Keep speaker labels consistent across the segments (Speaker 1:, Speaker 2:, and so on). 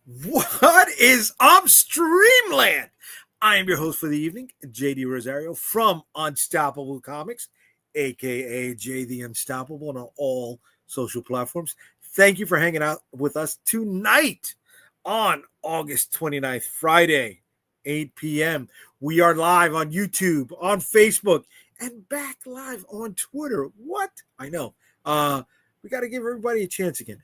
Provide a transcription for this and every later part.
Speaker 1: What is up, Streamland? I am your host for the evening, JD Rosario from Unstoppable Comics, aka J the Unstoppable, on all social platforms. Thank you for hanging out with us tonight on August 29th, Friday, 8 p.m. We are live on YouTube, on Facebook, and back live on Twitter. What? I know. We got to give everybody a chance again.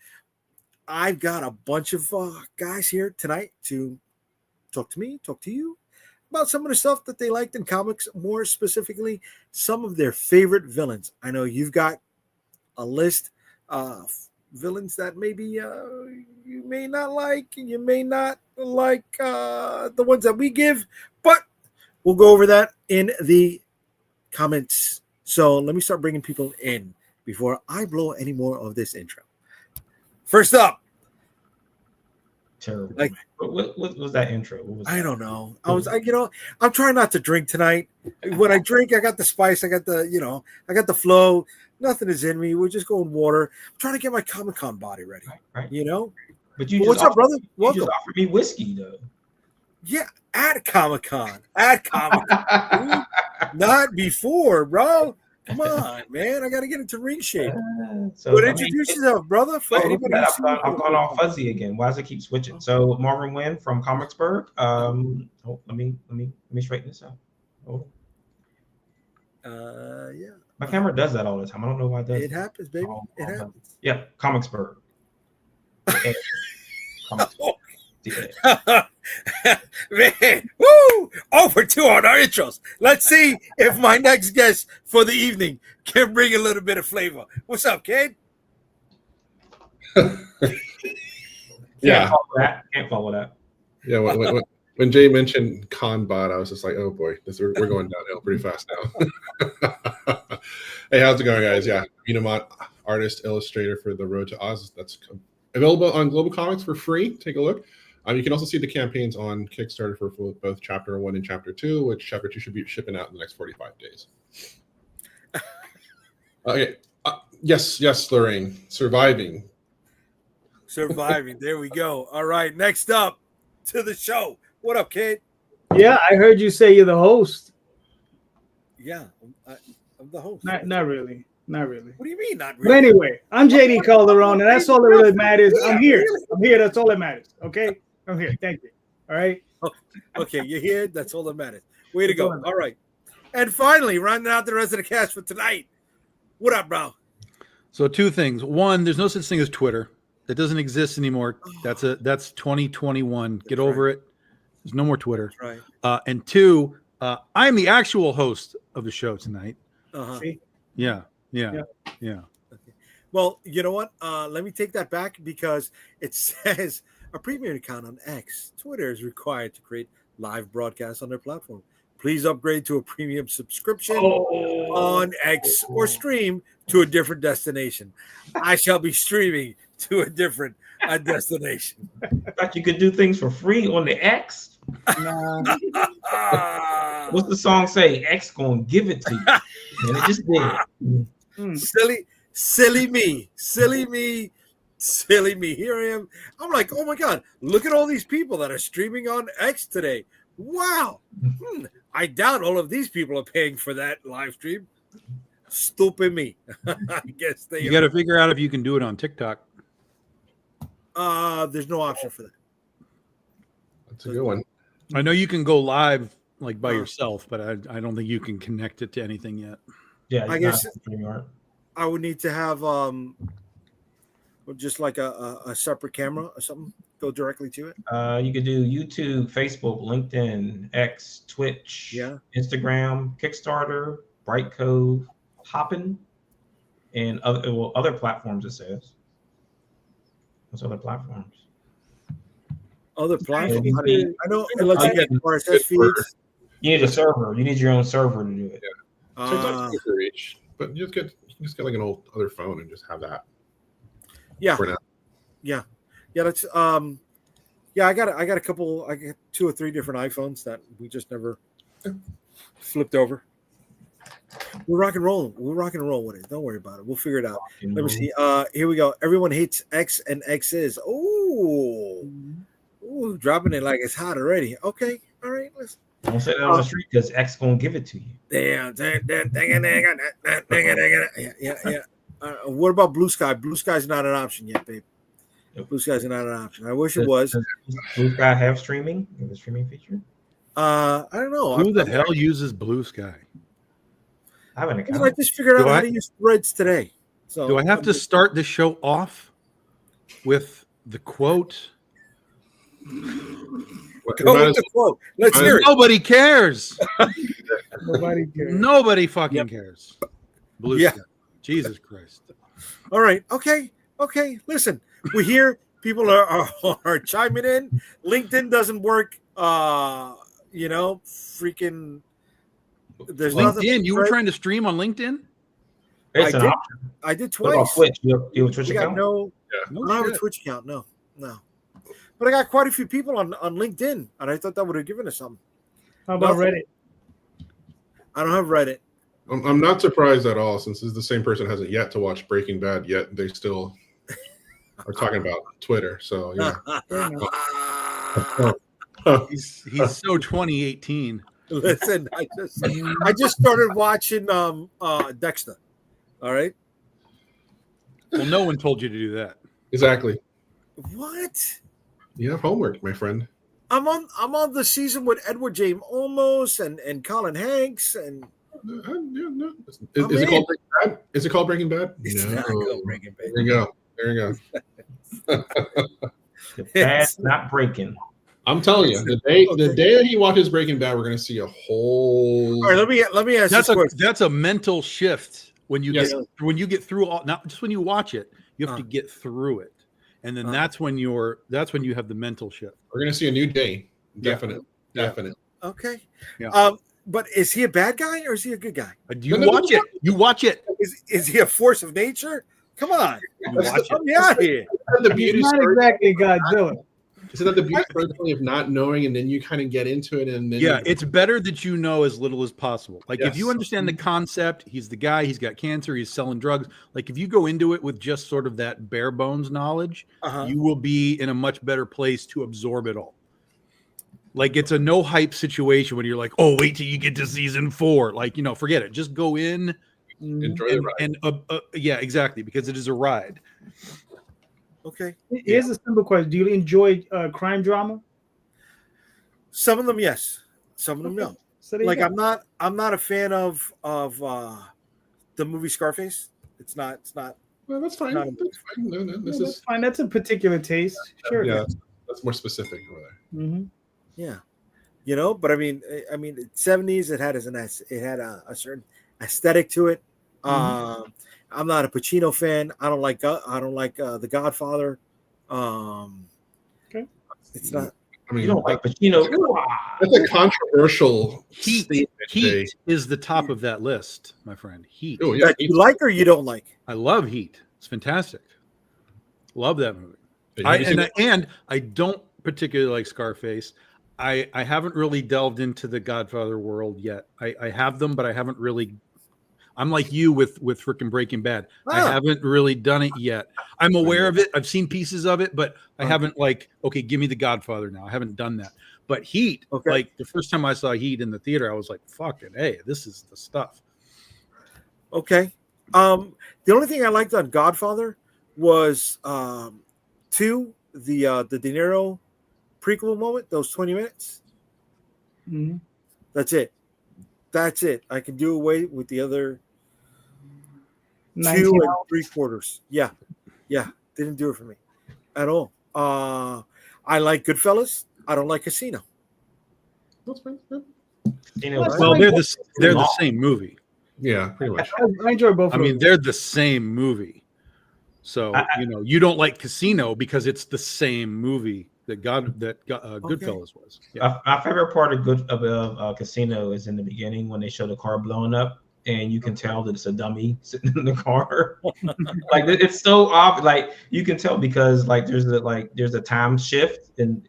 Speaker 1: I've got a bunch of guys here tonight to talk to me, talk to you about some of the stuff that they liked in comics, more specifically, some of their favorite villains. I know you've got a list of villains that maybe you may not like, and you may not like the ones that we give, but we'll go over that in the comments. So let me start bringing people in before I blow any more of this intro. First up,
Speaker 2: terrible. Like, what was that intro? What was
Speaker 1: I don't know. I was like, I'm trying not to drink tonight. When I drink, I got the spice, I got the, I got the flow. Nothing is in me. We're just going water. I'm trying to get my Comic-Con body ready.
Speaker 2: Right.
Speaker 1: But what's up, brother?
Speaker 2: You just offered me whiskey, though.
Speaker 1: Yeah, at Comic-Con. Not before, bro. Come on, man. I got to get into ring shape. Introduce yourself, brother. For anybody
Speaker 2: I've gone all fuzzy again. Why does it keep switching? So Marvin Wynn from Comicsburg. Let me straighten this out.
Speaker 1: Yeah.
Speaker 2: My camera does that all the time. I don't know why it does.
Speaker 1: It happens, baby. It happens.
Speaker 2: Yeah, Comicsburg.
Speaker 1: Man, woo! Over to on our intros. Let's see if my next guest for the evening can bring a little bit of flavor. What's up, kid?
Speaker 2: Yeah, can't follow that.
Speaker 3: Yeah, when Jay mentioned Conbot, I was just like, oh boy, we're going downhill pretty fast now. Hey, how's it going, guys? Yeah, Unimont, artist, illustrator for The Road to Oz. That's available on Global Comics for free. Take a look. You can also see the campaigns on Kickstarter for both Chapter 1 and Chapter 2, which Chapter 2 should be shipping out in the next 45 days. Okay. Yes, Lorraine. Surviving.
Speaker 1: There we go. All right. Next up to the show. What up, kid?
Speaker 4: Yeah, I heard you say you're the host.
Speaker 1: Yeah, I'm the host.
Speaker 4: Not really. What
Speaker 1: do you mean, not really?
Speaker 4: But anyway, I'm JD Calderon, and that's all that really matters. I'm here. That's all that matters. Okay? I'm here. Thank you. All right?
Speaker 1: Okay, you're here. That's all that matters. Way to go. All right. And finally, rounding out the rest of the cast for tonight. What up, bro?
Speaker 5: So two things. One, there's no such thing as Twitter. That doesn't exist anymore. That's 2021. Get over it. There's no more Twitter.
Speaker 1: That's right.
Speaker 5: And two, I'm the actual host of the show tonight.
Speaker 4: See?
Speaker 5: Yeah.
Speaker 1: Okay. Well, you know what? Let me take that back because it says a premium account on X. Twitter is required to create live broadcasts on their platform. Please upgrade to a premium subscription on X or stream to a different destination. I shall be streaming to a different destination.
Speaker 2: In fact, you could do things for free on the X. What's the song say? X gonna give it to you. And it just did.
Speaker 1: Silly me. Here I am. I'm like, oh my God, look at all these people that are streaming on X today. Wow. I doubt all of these people are paying for that live stream. Stupid me. I guess they
Speaker 5: You got to figure out if you can do it on TikTok.
Speaker 1: There's no option for that.
Speaker 3: That's a good one.
Speaker 5: I know you can go live like by yourself, but I don't think you can connect it to anything yet.
Speaker 2: Yeah,
Speaker 1: I guess I would need to have just like a separate camera or something go directly to it.
Speaker 2: You could do YouTube, Facebook, LinkedIn, X, Twitch, Instagram, Kickstarter, Brightcove, Hoppin, and other platforms. It says. What's other platforms?
Speaker 1: Other platforms. I know it lets you get RSS feeds.
Speaker 2: You need a server. You need your own server to do it.
Speaker 3: So it's not super reach, but you just get like an old other phone and just have that.
Speaker 1: Yeah. That's I got a couple. I got 2 or 3 different iPhones that we just never flipped over. We're rock and rolling. We'll rock and roll with it. Don't worry about it. We'll figure it out. Let me see. Here we go. Everyone hates X and X is. Oh, Ooh, dropping it like it's hot already. Okay, all right. Listen.
Speaker 2: Don't say that on the street because X gonna give it to you.
Speaker 1: Damn. Yeah. What about Blue Sky? Blue Sky's not an option yet, babe. Blue Sky's not an option. I wish it was.
Speaker 2: Does Blue Sky have streaming? The streaming feature?
Speaker 1: I don't know.
Speaker 5: Who the hell uses Blue Sky?
Speaker 2: I have an account.
Speaker 1: I just figured out how to use Threads today. So
Speaker 5: do I have to start the show off with the quote?
Speaker 1: Go with the quote. Let's hear it.
Speaker 5: Nobody cares.
Speaker 4: Nobody cares.
Speaker 5: Nobody fucking cares. Blue
Speaker 1: Yeah.
Speaker 5: Sky. Jesus Christ.
Speaker 1: All right. Okay. Listen, we hear people are chiming in. LinkedIn doesn't work. Freaking. There's nothing.
Speaker 5: LinkedIn. You were trying to stream on LinkedIn?
Speaker 2: It's an option.
Speaker 1: I did
Speaker 2: What about
Speaker 1: twice.
Speaker 2: Twitch? You have a Twitch
Speaker 1: I got
Speaker 2: account?
Speaker 1: no.
Speaker 5: No
Speaker 1: I don't have a
Speaker 5: shit.
Speaker 1: Twitch account. No. But I got quite a few people on LinkedIn, and I thought that would have given us something.
Speaker 4: How about
Speaker 1: Nothing.
Speaker 4: Reddit?
Speaker 1: I don't have Reddit.
Speaker 3: I'm not surprised at all, since the same person hasn't yet to watch Breaking Bad yet. They still are talking about Twitter. So yeah.
Speaker 5: He's so 2018.
Speaker 1: Listen, I just started watching Dexter. All right.
Speaker 5: Well, no one told you to do that.
Speaker 3: Exactly.
Speaker 1: What?
Speaker 3: You have homework, my friend.
Speaker 1: I'm on the season with Edward James Olmos and Colin Hanks and
Speaker 3: No. Is it called Breaking Bad? Is it called Breaking Bad?
Speaker 1: it's not called Breaking Bad.
Speaker 3: There you go.
Speaker 2: The bad's not breaking.
Speaker 3: I'm telling you, the day that he watches Breaking Bad, we're going to see a whole.
Speaker 1: All right, let me ask
Speaker 5: That's
Speaker 1: this
Speaker 5: a
Speaker 1: question.
Speaker 5: that's a mental shift when you
Speaker 3: Yes.
Speaker 5: get through all, not just when you watch it, you have to get through it, and then that's when you have the mental shift.
Speaker 3: We're going to see a new day.
Speaker 5: Yeah.
Speaker 3: Definitely.
Speaker 1: Okay.
Speaker 5: Yeah.
Speaker 1: But is he a bad guy or is he a good guy?
Speaker 5: You watch it. You watch it.
Speaker 1: Is he a force of nature? Come on.
Speaker 5: You watch it.
Speaker 1: Help me out here.
Speaker 3: The
Speaker 4: He's
Speaker 3: beauty
Speaker 4: not
Speaker 3: story.
Speaker 4: exactly Godzilla.
Speaker 3: Isn't that the beauty story of not knowing, and then you kind of get into it, and then
Speaker 5: Yeah, it's better that you know as little as possible. Like if
Speaker 3: Yes.
Speaker 5: you understand the concept, he's the guy, he's got cancer, he's selling drugs. Like if you go into it with just sort of that bare bones knowledge, you will be in a much better place to absorb it all. Like it's a no hype situation when you're like, oh, wait till you get to season 4. Like, forget it. Just go in
Speaker 3: enjoy the ride.
Speaker 5: and yeah, exactly, because it is a ride.
Speaker 1: Okay.
Speaker 4: Here's a simple question: do you enjoy crime drama?
Speaker 1: Some of them, yes. Some of them, no.
Speaker 4: So there you
Speaker 1: Like
Speaker 4: go.
Speaker 1: I'm not a fan of the movie Scarface. It's not.
Speaker 3: Well, that's fine.
Speaker 1: Not-
Speaker 3: That's fine. No, this
Speaker 4: That's
Speaker 3: is
Speaker 4: fine. That's a particular taste. Sure.
Speaker 3: yeah. That's more specific over there.
Speaker 4: Mm-hmm.
Speaker 1: Yeah. But I mean, 70s. It had a certain aesthetic to it. I'm not a Pacino fan. I don't like The Godfather.
Speaker 4: Okay.
Speaker 1: It's not.
Speaker 3: I mean,
Speaker 2: You don't like Pacino.
Speaker 3: that's a controversial
Speaker 5: Heat
Speaker 3: statement, Jay.
Speaker 5: is the top of that list, my friend. Heat.
Speaker 3: Oh yeah,
Speaker 1: That you like or you don't like.
Speaker 5: I love Heat. It's fantastic. Love that movie.
Speaker 3: Have you seen
Speaker 5: And I don't particularly like Scarface. I haven't really delved into the Godfather world yet. I have them, but I haven't really. I'm like you with freaking Breaking Bad. I haven't really done it yet. I'm aware of it. I've seen pieces of it, but I haven't okay, give me the Godfather now. I haven't done that. But Heat, like the first time I saw Heat in the theater, I was like, fucking hey, this is the stuff.
Speaker 1: Okay. The only thing I liked on Godfather was 2, the De Niro prequel moment, those 20 minutes.
Speaker 4: Mm-hmm.
Speaker 1: That's it. I can do away with the other 2
Speaker 4: 19
Speaker 1: 3/4. Yeah. Didn't do it for me at all. I like Goodfellas. I don't like Casino.
Speaker 3: That's fine.
Speaker 5: Well, they're the same movie.
Speaker 3: Yeah, pretty much.
Speaker 4: I enjoy both.
Speaker 5: I mean, they're the same movie. So you don't like Casino because it's the same movie that Goodfellas was. Yeah.
Speaker 2: My favorite part of Casino is in the beginning when they show the car blowing up, and you can tell that it's a dummy sitting in the car. Like it's so obvious. Like you can tell because there's a time shift in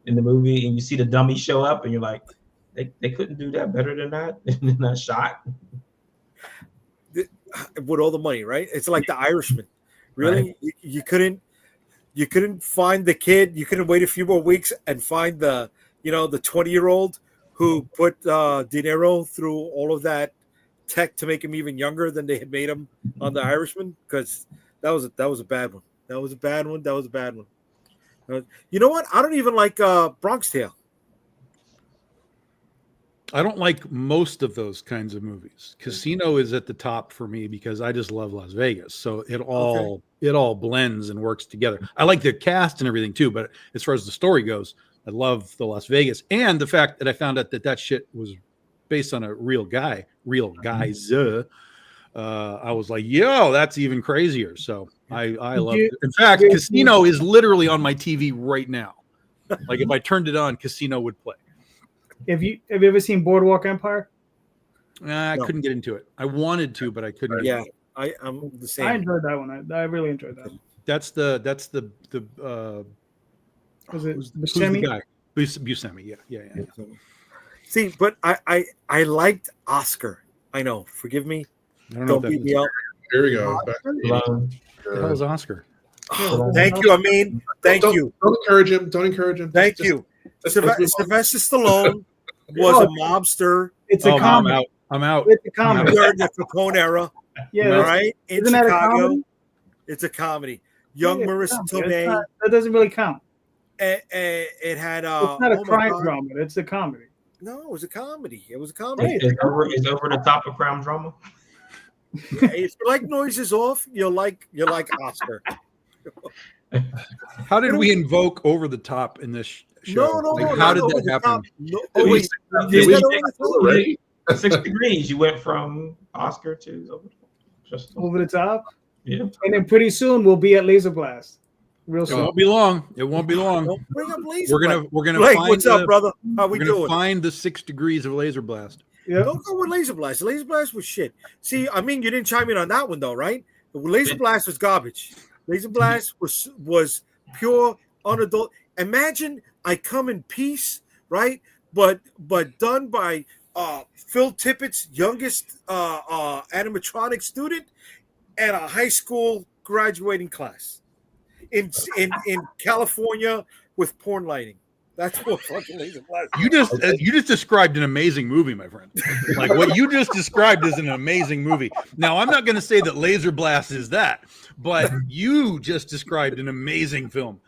Speaker 2: the movie, and you see the dummy show up, and you're like, they couldn't do that better than that in that shot.
Speaker 1: With all the money, right? It's like The Irishman. Really,
Speaker 2: Right.
Speaker 1: you couldn't. you couldn't find the kid. You couldn't wait a few more weeks and find the 20-year-old who put De Niro through all of that tech to make him even younger than they had made him on The Irishman, because that was a bad one. That was a bad one. You know what? I don't even like Bronx Tale.
Speaker 5: I don't like most of those kinds of movies. Casino is at the top for me because I just love Las Vegas. So it all blends and works together. I like the cast and everything too, but as far as the story goes, I love the Las Vegas, and the fact that I found out that shit was based on a real guys. I was like, yo, that's even crazier. So I love it. In fact, Casino is literally on my TV right now. Like if I turned it on, Casino would play.
Speaker 4: Have you ever seen Boardwalk Empire?
Speaker 5: I couldn't get into it. I wanted to, but I couldn't.
Speaker 1: Yeah, I'm the same.
Speaker 4: I enjoyed that one. I really enjoyed that one.
Speaker 5: That's the
Speaker 4: Was it
Speaker 5: who's the guy? Buscemi. Yeah.
Speaker 1: See, but I liked Oscar. I know. Forgive me.
Speaker 5: I don't know.
Speaker 1: Don't beat me up.
Speaker 3: Here we go. Back to
Speaker 5: What the hell is Oscar?
Speaker 1: Oh, thank you. I mean, thank you.
Speaker 3: Don't encourage him. Don't encourage him.
Speaker 1: Thank you. Sylvester Stallone was a mobster.
Speaker 4: It's a comedy.
Speaker 5: I'm out.
Speaker 4: It's a comedy.
Speaker 1: During the Capone era.
Speaker 4: Yeah,
Speaker 1: All right. In
Speaker 4: isn't that a
Speaker 1: Chicago.
Speaker 4: comedy?
Speaker 1: It's a comedy. Young Marissa Tomei.
Speaker 4: That doesn't really count.
Speaker 1: It had.
Speaker 4: It's not a crime drama. It's a comedy.
Speaker 1: No, it was a comedy. It's over
Speaker 2: the top of crime drama.
Speaker 1: If you like Noises Off, you'll like Oscar.
Speaker 5: How did we invoke over the top in this show?
Speaker 1: No.
Speaker 5: How did that happen?
Speaker 1: Wait.
Speaker 2: 6 degrees. You went from Oscar to
Speaker 4: Over the top.
Speaker 2: Yeah.
Speaker 4: And then pretty soon we'll be at Laser Blast. Real
Speaker 5: It
Speaker 4: soon.
Speaker 5: won't be long. It won't be long.
Speaker 1: Don't bring up Laser
Speaker 5: We're
Speaker 1: Blast.
Speaker 5: gonna
Speaker 1: Blake,
Speaker 5: find
Speaker 1: what's up, brother? How we
Speaker 5: we're gonna
Speaker 1: doing?
Speaker 5: find the 6 degrees of Laser Blast.
Speaker 4: Yeah.
Speaker 1: Don't go with Laser Blast. Laser Blast was shit. See, I mean, you didn't chime in on that one though, right? Laser Blast was garbage. Laser Blast was pure unadult. Imagine I Come in Peace, right? But done by Phil Tippett's youngest animatronic student and a high school graduating class in California with porn lighting. That's what fucking Laser Blast.
Speaker 5: You just described an amazing movie, my friend. Like what you just described is an amazing movie. Now, I'm not going to say that Laser Blast is that, but you just described an amazing film.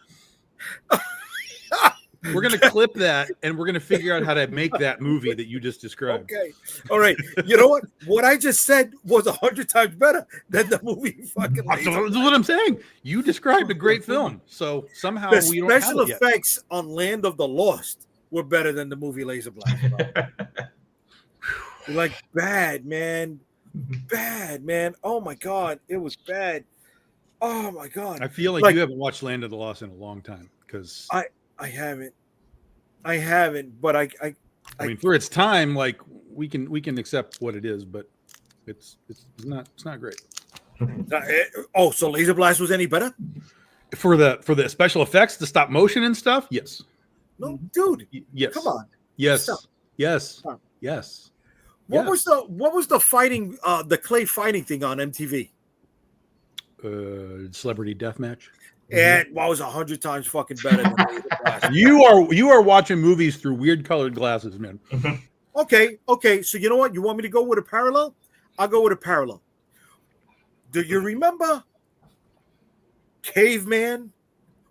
Speaker 5: We're going to clip that and we're going to figure out how to make that movie that you just described.
Speaker 1: Okay. All right. You know what? What I just said was 100 times better than the movie fucking
Speaker 5: That's
Speaker 1: Laser.
Speaker 5: what I'm saying. You described a great film. So somehow
Speaker 1: The
Speaker 5: we don't have
Speaker 1: special
Speaker 5: it yet.
Speaker 1: effects on Land of the Lost were better than the movie Laser Blast. Like bad, man. Bad, man. Oh my God. It was bad. Oh my God.
Speaker 5: I feel like you haven't watched Land of the Lost in a long time because
Speaker 1: I haven't, but I
Speaker 5: mean, for its time, like we can accept what it is, but it's not great.
Speaker 1: So Laser Blast was any better?
Speaker 5: For the special effects, the stop motion and stuff, yes.
Speaker 1: No, dude.
Speaker 5: Yes.
Speaker 1: Come on.
Speaker 5: Yes.
Speaker 1: Stop.
Speaker 5: Yes.
Speaker 1: Stop.
Speaker 5: Yes.
Speaker 1: What was the fighting the clay fighting thing on MTV?
Speaker 5: Celebrity Deathmatch.
Speaker 1: It was 100 times fucking better than Laser Blast.
Speaker 5: You are watching movies through weird colored glasses, man.
Speaker 1: Okay. So you know what? You want me to go with a parallel? I'll go with a parallel. Do you remember Caveman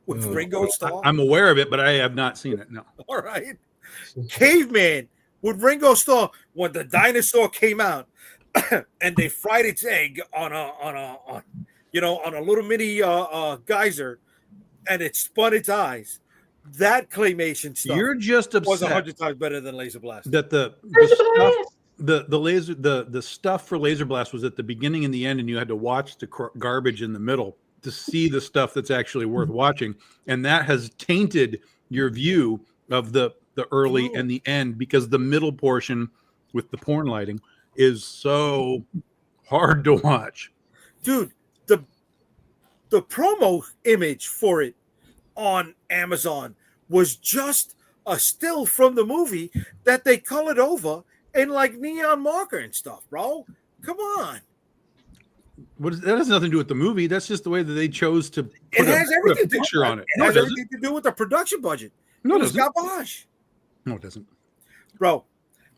Speaker 1: with Ringo Starr?
Speaker 5: I'm aware of it, but I have not seen it. No.
Speaker 1: All right. Caveman with Ringo Starr when the dinosaur came out and they fried its egg on a little mini geyser and it spun its eyes. That claymation stuff
Speaker 5: You're just upset
Speaker 1: was 100 times better than Laser Blast.
Speaker 5: that the stuff for Laser Blast was at the beginning and the end, and you had to watch the garbage in the middle to see the stuff that's actually worth watching, and that has tainted your view of the early and the end because the middle portion with the porn lighting is so hard to watch.
Speaker 1: Dude, the promo image for it on Amazon was just a still from the movie that they colored over in like neon marker and stuff, bro. Come on.
Speaker 5: That has nothing to do with the movie. That's just the way that they chose to
Speaker 1: It
Speaker 5: put
Speaker 1: has
Speaker 5: a
Speaker 1: everything
Speaker 5: picture on it.
Speaker 1: It
Speaker 5: No,
Speaker 1: has
Speaker 5: it doesn't.
Speaker 1: everything to do with the production budget.
Speaker 5: No,
Speaker 1: It
Speaker 5: it
Speaker 1: was
Speaker 5: doesn't.
Speaker 1: garbage.
Speaker 5: No, it doesn't.
Speaker 1: Bro,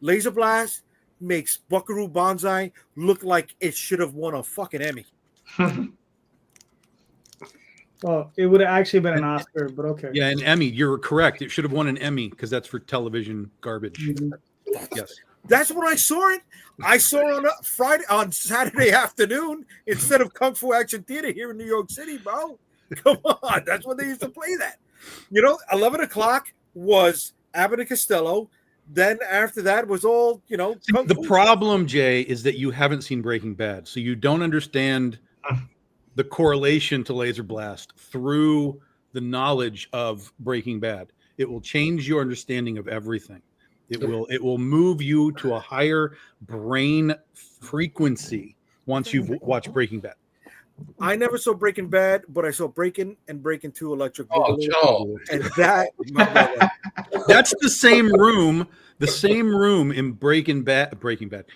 Speaker 1: Laser Blast makes Buckaroo Banzai look like it should have won a fucking Emmy.
Speaker 4: Well, it would have actually been an Oscar, but okay.
Speaker 5: Yeah, an Emmy. You're correct. It should have won an Emmy because that's for television garbage.
Speaker 4: Mhm.
Speaker 5: Yes.
Speaker 1: That's when I saw it. I saw it on Saturday afternoon instead of Kung Fu Action Theater here in New York City, bro. Come on, that's when they used to play that. 11 o'clock was Abbott and Costello. Then after that was all Kung
Speaker 5: The
Speaker 1: Fu.
Speaker 5: problem, Jay, is that you haven't seen Breaking Bad, so you don't understand the correlation to Laser Blast through the knowledge of Breaking Bad. It will change your understanding of everything. It will move you to a higher brain frequency once you've watched Breaking Bad.
Speaker 1: I never saw Breaking Bad, but I saw Breaking and Breaking 2 Electric
Speaker 3: Oh,
Speaker 1: Boogaloo.
Speaker 3: Joe.
Speaker 1: And that, my brother,
Speaker 5: That's the same room in Breaking Bad,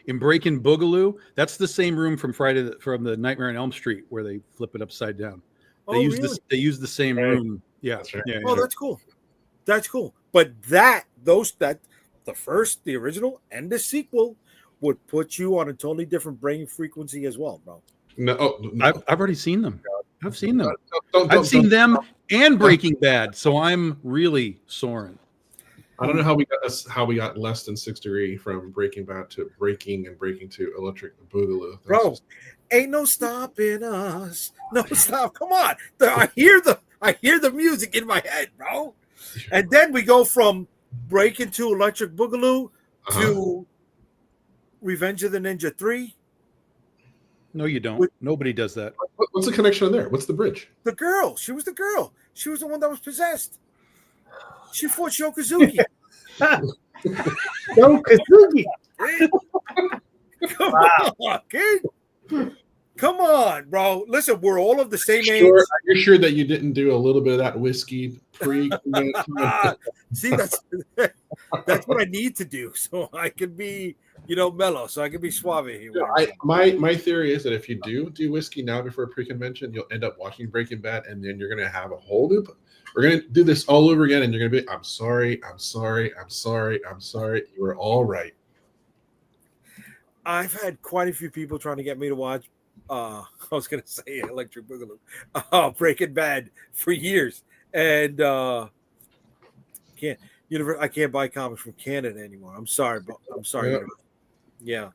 Speaker 5: in Breaking Boogaloo. That's the same room from the Nightmare on Elm Street where they flip it upside down. They use
Speaker 1: really?
Speaker 5: They use the same room. Yeah.
Speaker 3: That's right.
Speaker 5: Yeah.
Speaker 1: Oh, that's cool. That's cool. But the original and the sequel would put you on a totally different brain frequency as well, bro.
Speaker 3: No,
Speaker 5: I've already seen them. I've seen them.
Speaker 3: Don't-
Speaker 5: I've seen
Speaker 3: don't-
Speaker 5: them and Breaking Bad, so I'm really soaring.
Speaker 3: I don't know how we got less than 6 degree from Breaking Bad to Breaking and Breaking to Electric Boogaloo. That's
Speaker 1: Bro,
Speaker 3: just-
Speaker 1: ain't no stopping us. No stop. Come on. I hear the music in my head, bro. And then we go from Breaking to Electric Boogaloo to Revenge of the Ninja 3.
Speaker 5: No, you don't. Nobody does that.
Speaker 3: What's the connection in there? What's the bridge?
Speaker 1: The girl. She was the girl. She was the one that was possessed. She fought Shokazuki.
Speaker 4: Yo, Kazuki.
Speaker 1: Come on, kid. Come on, bro. Listen, we're all of the same age.
Speaker 3: Are you sure that you didn't do a little bit of that whiskey pre?
Speaker 1: See, that's what I need to do, so I can be, mellow, so I can be suave here.
Speaker 3: My theory is that if you do whiskey now before pre-convention, you'll end up watching Breaking Bad, and then you're gonna have a whole new. We're gonna do this all over again, and you're gonna be, I'm sorry. You were all right.
Speaker 1: I've had quite a few people trying to get me to watch. I was gonna say Electric Boogaloo, Breaking Bad for years, and I can't buy comics from Canada anymore. I'm sorry, bro. I'm sorry.
Speaker 3: Yeah.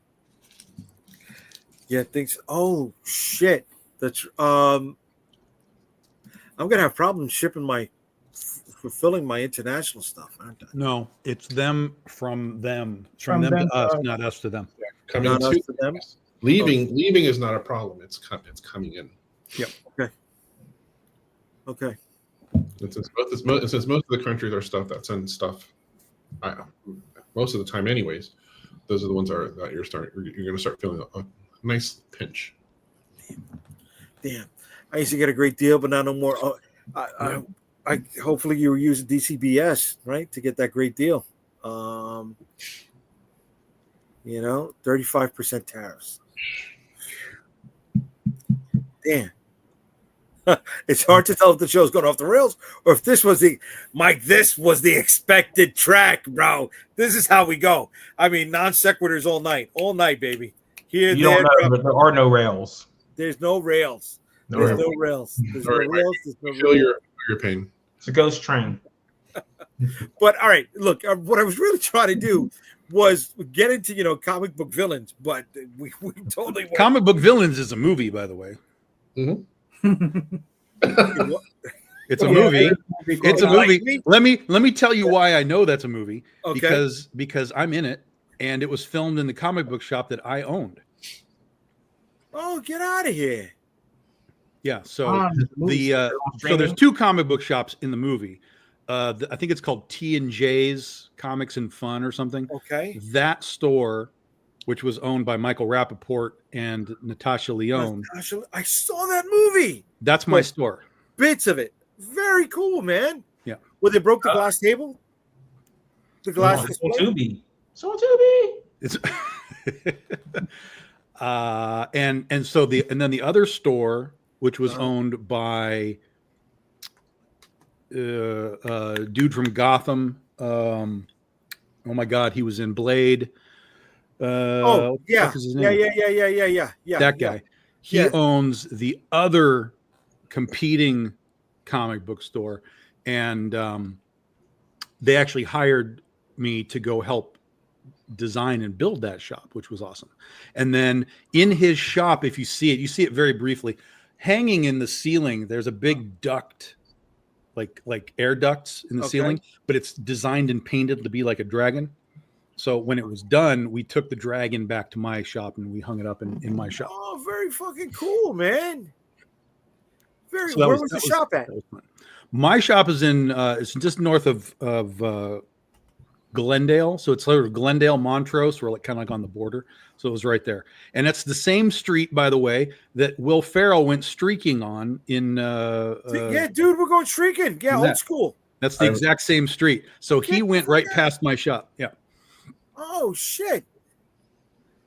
Speaker 1: Yeah. Things. Oh shit. That's I'm gonna have problems fulfilling my international stuff, aren't I?
Speaker 5: No, it's them from them. It's
Speaker 4: From
Speaker 5: from them
Speaker 4: them
Speaker 5: to us,
Speaker 4: to us.
Speaker 5: not us to them.
Speaker 3: Coming
Speaker 1: Not us
Speaker 3: to
Speaker 1: to them?
Speaker 3: leaving is not a problem. It's coming in.
Speaker 1: Okay.
Speaker 3: Since most of the countries are stuff that send stuff, most of the time, anyways, those are the ones that you're going to start feeling a nice pinch.
Speaker 1: Damn. I used to get a great deal, but now no more. I hopefully you were using DCBS, right, to get that great deal. 35% tariffs. Damn. It's hard to tell if the show's going off the rails or if this was the expected track, bro. This is how we go. I mean, non sequiturs all night, baby. Here,
Speaker 2: You don't know, but there are no rails.
Speaker 1: There's no rails.
Speaker 3: No
Speaker 1: There's
Speaker 3: rails.
Speaker 1: no rails. There's
Speaker 3: All
Speaker 1: no
Speaker 3: right,
Speaker 1: rails. There's no
Speaker 3: Feel
Speaker 1: rails.
Speaker 3: your pain.
Speaker 2: It's a ghost train.
Speaker 1: But all right, look, what I was really trying to do was get into comic book villains, but we totally went.
Speaker 5: Comic Book Villains is a movie, by the way. It's a movie. It's a movie. Let me tell you why I know that's a movie.
Speaker 1: Okay.
Speaker 5: Because I'm in it, and it was filmed in the comic book shop that I owned.
Speaker 1: Oh, get out of here!
Speaker 5: Yeah. So so there's two comic book shops in the movie. I think it's called T&J's Comics and Fun or something.
Speaker 1: Okay.
Speaker 5: That store, which was owned by Michael Rappaport and Natasha Lyonne.
Speaker 1: I saw that movie.
Speaker 5: That's my store.
Speaker 1: Bits of it. Very cool, man.
Speaker 5: Yeah.
Speaker 1: Where they broke the glass table. The glass display.
Speaker 2: So Tubi.
Speaker 5: It's And then the other store, which was owned by dude from Gotham. Oh my God, he was in Blade.
Speaker 1: Oh
Speaker 5: what the
Speaker 1: yeah,
Speaker 5: fuck is his
Speaker 1: yeah,
Speaker 5: name?
Speaker 1: yeah.
Speaker 5: That guy. He
Speaker 1: Yeah.
Speaker 5: owns the other competing comic book store, and they actually hired me to go help design and build that shop, which was awesome. And then in his shop, if you see it very briefly, hanging in the ceiling, there's a big duct, like air ducts in the ceiling, but it's designed and painted to be like a dragon. So when it was done, we took the dragon back to my shop and we hung it up in my shop.
Speaker 1: Oh, very fucking cool, man. Very.
Speaker 5: So that
Speaker 1: Where was the shop at?
Speaker 5: My shop is in it's just north of Glendale, so it's sort of Glendale, Montrose. We're kind of like on the border, so it was right there. And it's the same street, by the way, that Will Ferrell went streaking on in.
Speaker 1: Yeah, dude, we're going streaking. Yeah, old school.
Speaker 5: That's the exact same street. So he went right past my shop. Yeah.
Speaker 1: Oh shit!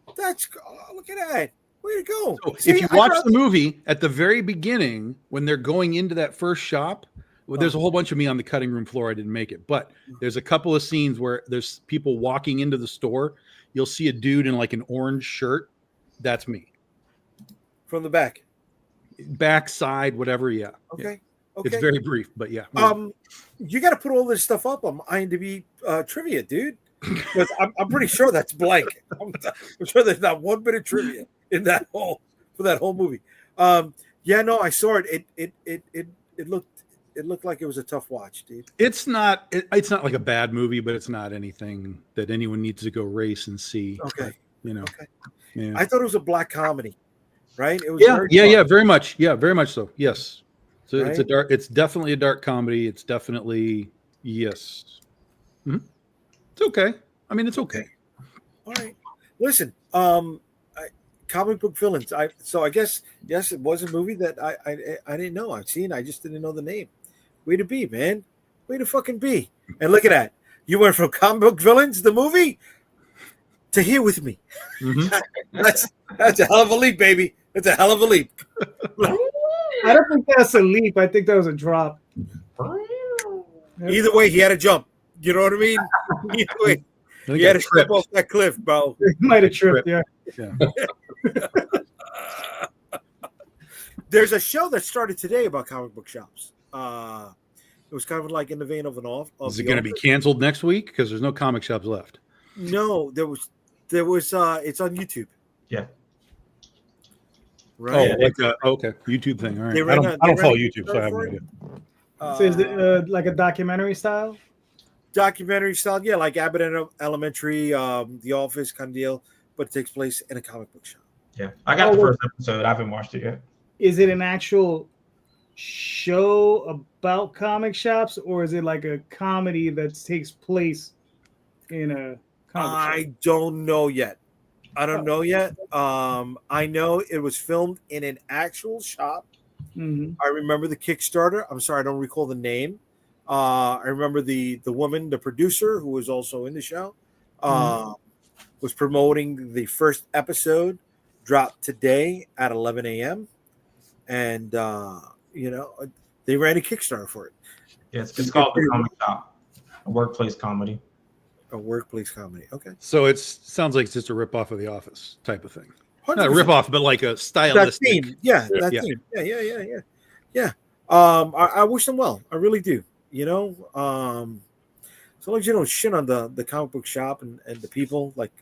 Speaker 1: Look at that. Way to go.
Speaker 5: So if you watch the movie at the very beginning, when they're going into that first shop, there's a whole bunch of me on the cutting room floor. I didn't make it, but there's a couple of scenes where there's people walking into the store. You'll see a dude in like an orange shirt. That's me.
Speaker 1: From the back,
Speaker 5: side, whatever. Yeah.
Speaker 1: Okay.
Speaker 5: Yeah. It's very brief, but yeah.
Speaker 1: You got to put all this stuff up on IMDb trivia, dude. Because I'm pretty sure that's blank. I'm sure there's not one bit of trivia in that whole movie. Yeah, no, I saw it. It looked like it was a tough watch, dude.
Speaker 5: It's not like a bad movie, but it's not anything that anyone needs to go race and see.
Speaker 1: Okay.
Speaker 5: Okay. Yeah.
Speaker 1: I thought it was a black comedy, right? It was
Speaker 5: very much. Yeah, very much so. Yes. So
Speaker 1: right?
Speaker 5: It's definitely a dark comedy. It's definitely yes. Mm-hmm. It's okay. I mean, it's okay.
Speaker 1: All right. Listen, comic book villains. So I guess yes, it was a movie that I didn't know. I've seen. I just didn't know the name. Way to be, man. Way to fucking be. And look at that. You went from comic book villains, the movie, to Here With Me.
Speaker 5: Mm-hmm.
Speaker 1: That's a hell of a leap, baby. That's a hell of a leap.
Speaker 4: I don't think that's a leap. I think that was a drop.
Speaker 1: Either way, he had to jump. You know what I mean? Either way, he had to step off that cliff, bro.
Speaker 4: He might have tripped, yeah.
Speaker 1: There's a show that started today about comic book shops. It was kind of like in the vein of an off.
Speaker 5: Is it going to be canceled next week? Because there's no comic shops left.
Speaker 1: No, there was. It's on YouTube.
Speaker 2: Yeah.
Speaker 1: Right.
Speaker 5: Okay, YouTube thing. All right.
Speaker 1: I don't
Speaker 5: follow YouTube, so I have no idea.
Speaker 4: So is it like a documentary style?
Speaker 1: Documentary style, yeah, like Abbott Elementary, The Office kind of deal, but it takes place in a comic book shop.
Speaker 2: Yeah, I got the first episode. I haven't watched it yet.
Speaker 4: Is it an actual show about comic shops, or is it like a comedy that takes place in a comic shop?
Speaker 1: Don't know yet. I don't know yet. I know it was filmed in an actual shop.
Speaker 4: Mm-hmm.
Speaker 1: I remember the Kickstarter. I'm sorry, I don't recall the name. I remember the woman, the producer, who was also in the show, was promoting the first episode, dropped today at 11 a.m. And, they ran a Kickstarter for it.
Speaker 2: Yeah, it's called The Comic Shop, a workplace comedy.
Speaker 1: A workplace comedy. Okay.
Speaker 5: So it sounds like it's just a ripoff of The Office type of thing.
Speaker 1: 100%.
Speaker 5: Not a ripoff, but like a stylistic.
Speaker 1: That theme. Yeah, that theme. Yeah. I wish them well. I really do. So long as you don't shit on the comic book shop and the people like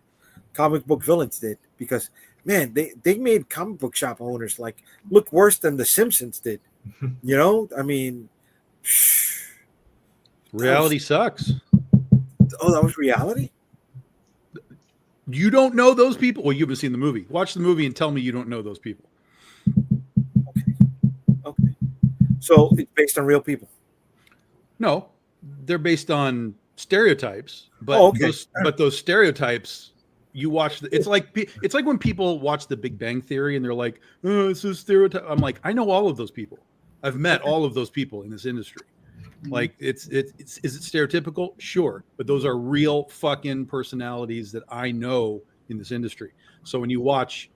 Speaker 1: comic book villains did, because man, they made comic book shop owners like look worse than the Simpsons did. I mean,
Speaker 5: reality sucks.
Speaker 1: Oh, that was reality?
Speaker 5: You don't know those people? Well, you haven't seen the movie. Watch the movie and tell me you don't know those people.
Speaker 1: Okay. So it's based on real people.
Speaker 5: No, they're based on stereotypes, but those stereotypes you watch. It's like when people watch The Big Bang Theory and they're like, "Oh, it's a stereotype." I'm like, I know all of those people. I've met all of those people in this industry. Like, is it stereotypical? Sure, but those are real fucking personalities that I know in this industry. So when you watch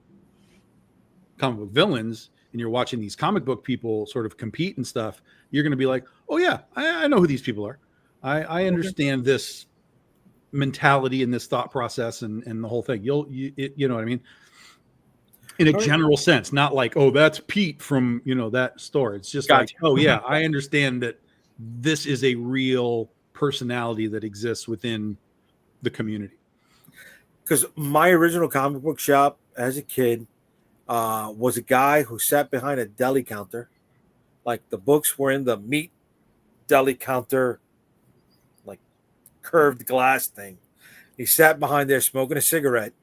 Speaker 5: comic book villains and you're watching these comic book people sort of compete and stuff, you're going to be like, oh yeah, I know who these people are. I understand this mentality and this thought process and the whole thing. You know what I mean? In a general sense, not like, oh, that's Pete from, that store. It's just like, oh yeah, I understand that this is a real personality that exists within the community.
Speaker 1: Because my original comic book shop as a kid was a guy who sat behind a deli counter. Like the books were in the meat deli counter, like curved glass thing. He sat behind there smoking a cigarette.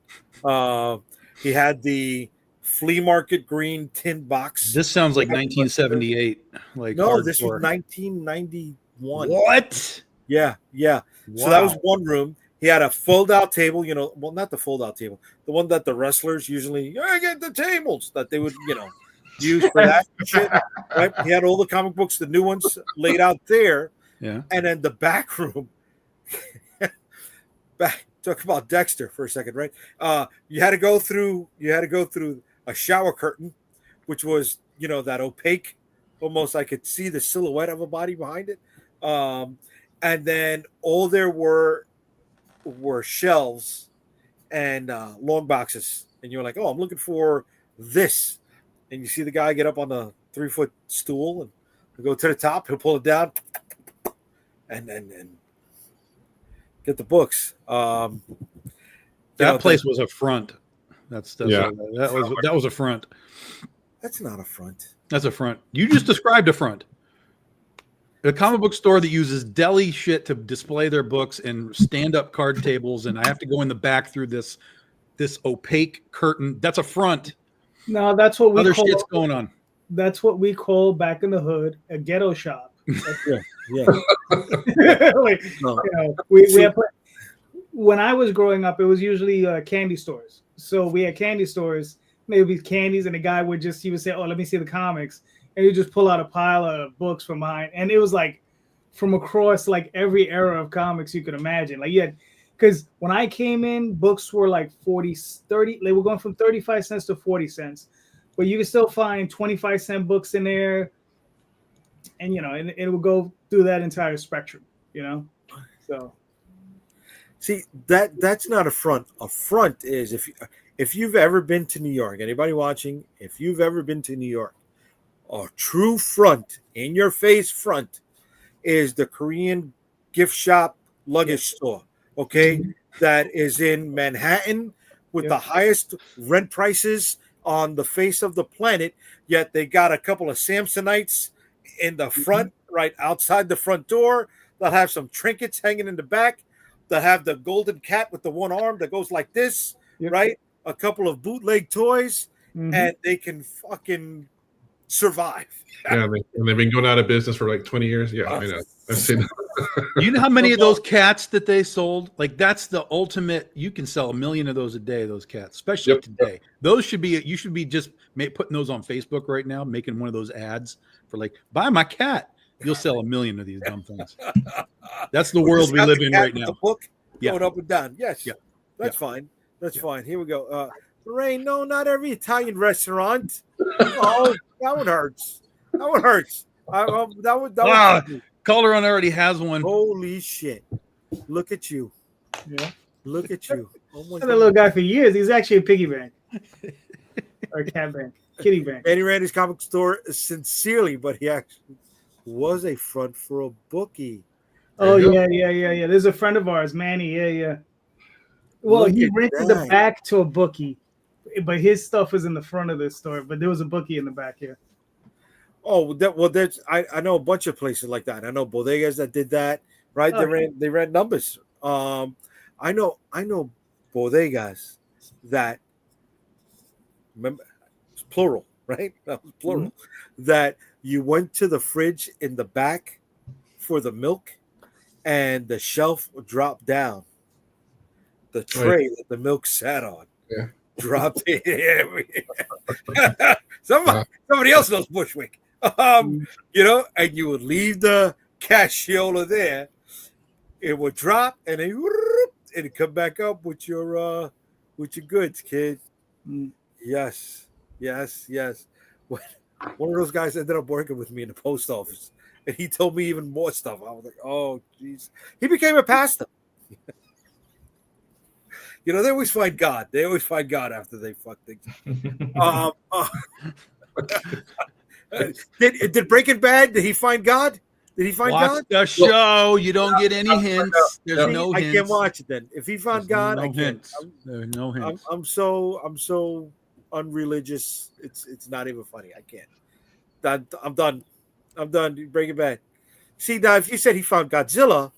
Speaker 1: He had the flea market green tin box.
Speaker 5: This sounds like 1978. Like
Speaker 1: no,
Speaker 5: hardcore.
Speaker 1: This was 1991.
Speaker 5: What?
Speaker 1: Yeah.
Speaker 5: Wow.
Speaker 1: So that was one room. He had a fold-out table, well, not the fold-out table, the one that the wrestlers usually get the tables that they would, use for that shit. Right? He had all the comic books, the new ones laid out there.
Speaker 5: Yeah.
Speaker 1: And then the back room. Talk about Dexter for a second, right? You had to go through a shower curtain, which was, that opaque, almost I could see the silhouette of a body behind it. And then all there were shelves and long boxes, and you're like, oh, I'm looking for this, and you see the guy get up on the 3-foot stool and go to the top, he'll pull it down and get the books.
Speaker 5: That place was a front. That was a front.
Speaker 1: That's not a front.
Speaker 5: That's a front. You just described a front. A comic book store that uses deli shit to display their books and stand-up card tables, and I have to go in the back through this opaque curtain. That's a front.
Speaker 4: No, that's what we
Speaker 5: Other
Speaker 4: call,
Speaker 5: shit's going on.
Speaker 4: That's what we call back in the hood a ghetto shop.
Speaker 1: Yeah.
Speaker 4: Like, we have, when I was growing up, it was usually candy stores. So we had candy stores, maybe candies, and the guy would say, oh, let me see the comics. And you just pull out a pile of books from behind. And it was like from across like every era of comics you could imagine. Like, because when I came in, books were like 30, they were going from 35 cents to 40 cents. But you can still find 25-cent books in there. And, and it will go through that entire spectrum, So.
Speaker 1: See, that's not a front. A front is if you've ever been to New York, anybody watching, if you've ever been to New York, a true front, in your face front, is the Korean gift shop luggage store. Okay, that is in Manhattan with the highest rent prices on the face of the planet. Yet they got a couple of Samsonites in the front, right outside the front door. That have some trinkets hanging in the back. That have the golden cat with the one arm that goes like this, right? A couple of bootleg toys, and they can fucking survive.
Speaker 3: Yeah, and they've been going out of business for like 20 years. Yeah, I know. I've seen that.
Speaker 5: You know how many of those cats that they sold? Like, that's the ultimate. You can sell 1 million of those a day, those cats, especially today. Those should be, you should be just putting those on Facebook right now, making one of those ads for like, buy my cat. You'll sell 1 million of these dumb things. That's the world we live in right now.
Speaker 1: The book going up and down. Yes. Yeah. That's fine. That's fine. Here we go. Lorraine, no, not every Italian restaurant. Oh, that one hurts. That one hurts. Wow.
Speaker 5: Calderon already has one.
Speaker 1: Holy shit. Look at you.
Speaker 4: Yeah.
Speaker 1: Look at you. Oh my
Speaker 4: God. That little guy for years. He's actually a piggy bank. Or a cat bank. Kitty bank.
Speaker 1: Eddie Randy's comic store sincerely, but he actually was a front for a bookie.
Speaker 4: Oh, yeah. There's a friend of ours, Manny. Yeah. Well, he rented the back to a bookie, but his stuff was in the front of the store, but there was a bookie in the back here.
Speaker 1: Oh, there's I know a bunch of places like that. I know bodegas that did that, right? They ran numbers. I know bodegas that, remember, it's plural, right? That was plural. That you went to the fridge in the back for the milk, and the shelf dropped down. The tray that the milk sat on dropped in. Somebody else knows Bushwick. And you would leave the cassiola there. It would drop, and then it'd come back up with your goods, kid. Yes. Yes, yes. One of those guys ended up working with me in the post office, and he told me even more stuff. I was like, "Oh, jeez." He became a pastor. You know, they always find God. They always find God after they fuck things. Um, uh, did Breaking Bad? Did he find God? Did he find
Speaker 5: Watch
Speaker 1: God?
Speaker 5: the show. You don't get any hints. There's
Speaker 3: Yeah.
Speaker 5: no
Speaker 1: I
Speaker 5: hints.
Speaker 1: can't watch it then. If he found
Speaker 5: There's
Speaker 1: God,
Speaker 5: no
Speaker 1: I can't.
Speaker 5: hints. There's no hints.
Speaker 1: I'm so unreligious. It's not even funny. I can't. I'm done. I'm done. Breaking Bad. See now, if you said he found Godzilla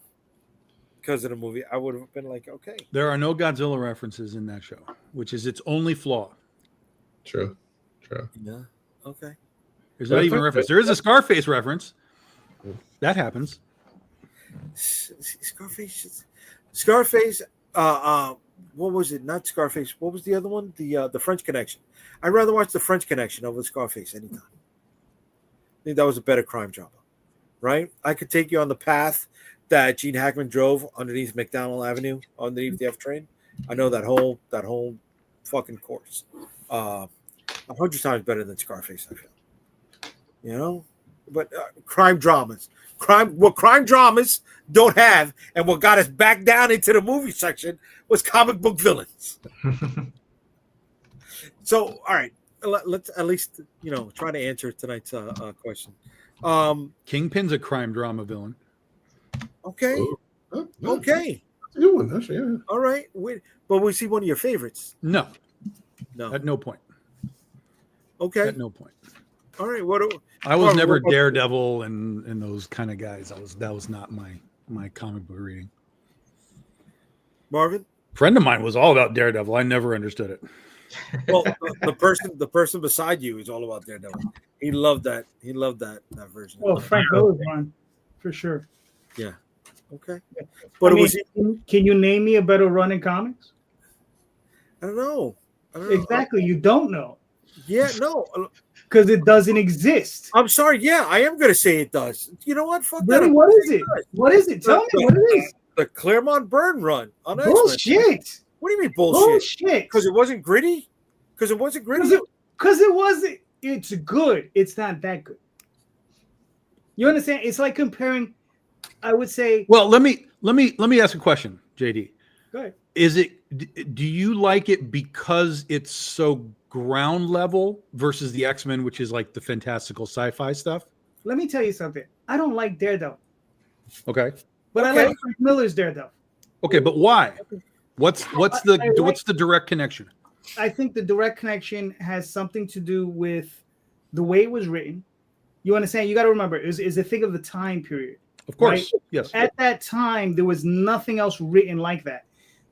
Speaker 1: because of the movie, I would have been like, okay.
Speaker 5: There are no Godzilla references in that show, which is its only flaw.
Speaker 3: True.
Speaker 1: Yeah. Okay.
Speaker 5: There's not even a reference. There is a Scarface reference. That happens.
Speaker 1: Scarface. Scarface. What was it? Not Scarface. What was the other one? The French Connection. I'd rather watch the French Connection over Scarface anytime. I think that was a better crime drama, right? I could take you on the path that Gene Hackman drove underneath McDonald Avenue, underneath the F train. I know that whole fucking course. 100 times better than Scarface, I feel. You know, but crime dramas, what crime dramas don't have, and what got us back down into the movie section was comic book villains. So, all right, let's at least try to answer tonight's question.
Speaker 5: Kingpin's a crime drama villain.
Speaker 1: Okay, okay,
Speaker 3: That's a good one, actually. Yeah.
Speaker 1: all right. But we see one of your favorites.
Speaker 5: No,
Speaker 1: No,
Speaker 5: at no point.
Speaker 1: okay,
Speaker 5: At no point.
Speaker 1: all right.
Speaker 5: I was never Daredevil and those kind of guys. That was not my comic book reading.
Speaker 1: Marvin?
Speaker 5: Friend of mine was all about Daredevil. I never understood it.
Speaker 1: Well, the person beside you is all about Daredevil. He loved that. He loved that version.
Speaker 4: Well, Frank Miller's run, for sure.
Speaker 1: Yeah. Okay. But
Speaker 4: can you name me a better run in comics?
Speaker 1: I don't know.
Speaker 4: Exactly. You don't know.
Speaker 1: Yeah, no.
Speaker 4: Because it doesn't exist.
Speaker 1: I'm sorry. Yeah, I am going to say it does. You know what? Fuck
Speaker 4: Really?
Speaker 1: that.
Speaker 4: What is it? What is it? Tell me what it is.
Speaker 1: The Claremont Burn run on X-Men.
Speaker 4: Bullshit.
Speaker 1: What do you mean bullshit?
Speaker 4: Bullshit.
Speaker 1: Because it wasn't gritty? Because it wasn't gritty?
Speaker 4: Because it wasn't. It's good. It's not that good. You understand? It's like comparing, I would say.
Speaker 5: Well, let me ask a question, JD.
Speaker 4: Go ahead.
Speaker 5: Do you like it because it's so ground level versus the X-Men, which is like the fantastical sci-fi stuff?
Speaker 4: Let me tell you something. I don't like Daredevil.
Speaker 5: Okay.
Speaker 4: But I like Frank Miller's Daredevil.
Speaker 5: Okay, but why? What's the direct connection?
Speaker 4: I think the direct connection has something to do with the way it was written. You understand? You got to remember, it's a thing of the time period.
Speaker 5: Of course,
Speaker 4: right?
Speaker 5: yes.
Speaker 4: At that time, there was nothing else written like that.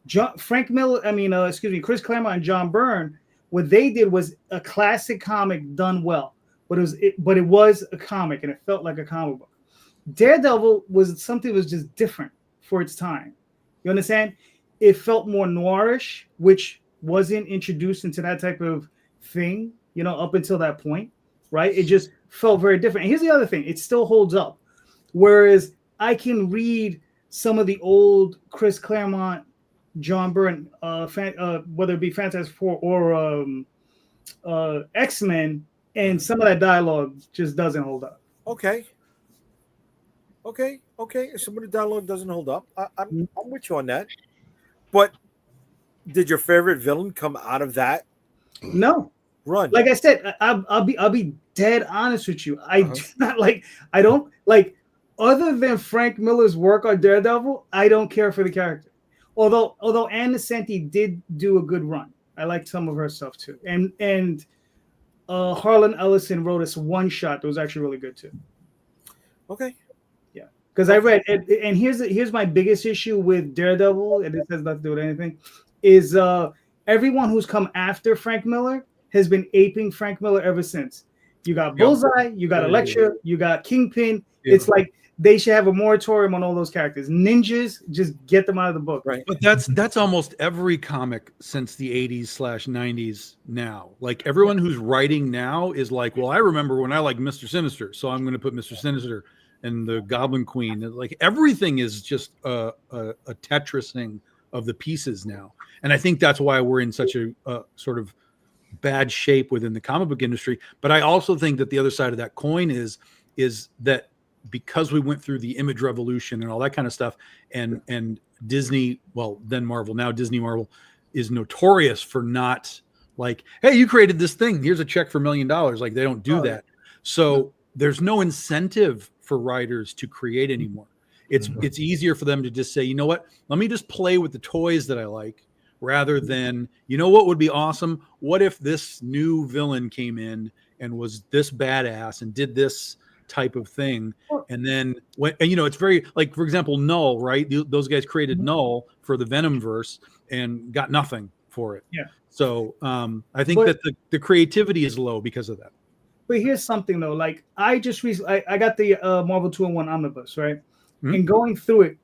Speaker 4: Chris Claremont and John Byrne, what they did was a classic comic done well, but it was a comic and it felt like a comic book. Daredevil was something that was just different for its time. You understand? It felt more noirish, which wasn't introduced into that type of thing, up until that point, right? It just felt very different. And here's the other thing. It still holds up. Whereas I can read some of the old Chris Claremont, John Byrne, whether it be Fantastic Four or X-Men, and some of that dialogue just doesn't hold up.
Speaker 1: Okay. Some of the dialogue doesn't hold up. I'm with you on that. But did your favorite villain come out of that?
Speaker 4: No.
Speaker 1: Run.
Speaker 4: Like I said, I'll be dead honest with you. I do not like. I don't like. Other than Frank Miller's work on Daredevil, I don't care for the character. Although Ann Nocenti did do a good run. I liked some of her stuff too. And Harlan Ellison wrote us one shot that was actually really good too.
Speaker 1: Okay.
Speaker 4: Yeah. Because I read and here's my biggest issue with Daredevil, and this has nothing to do with anything, is everyone who's come after Frank Miller has been aping Frank Miller ever since. You got Bullseye, you got Elektra, you got Kingpin. Yeah. It's like they should have a moratorium on all those characters. Ninjas, just get them out of the book.
Speaker 1: Right.
Speaker 5: But that's almost every comic since the 80s/90s now. Like everyone who's writing now is like, well, I remember when I liked Mr. Sinister, so I'm going to put Mr. Sinister and the Goblin Queen. Like everything is just a Tetrising of the pieces now. And I think that's why we're in such a sort of bad shape within the comic book industry. But I also think that the other side of that coin is that because we went through the image revolution and all that kind of stuff, and Disney, well, then Marvel, now Disney Marvel, is notorious for not like, hey, you created this thing, here's a check for $1 million. Like, they don't do that. So there's no incentive for writers to create anymore. It's easier for them to just say, you know what, let me just play with the toys that I like, rather than, you know what would be awesome? What if this new villain came in and was this badass and did this type of thing? And then it's very, like, for example, Null, right? Those guys created Null for the Venomverse and got nothing for it.
Speaker 4: Yeah.
Speaker 5: So I think that the creativity is low because of that.
Speaker 4: But here's something though, like I just recently, I got the Marvel 2-in-1 omnibus, right? Mm-hmm. And going through it,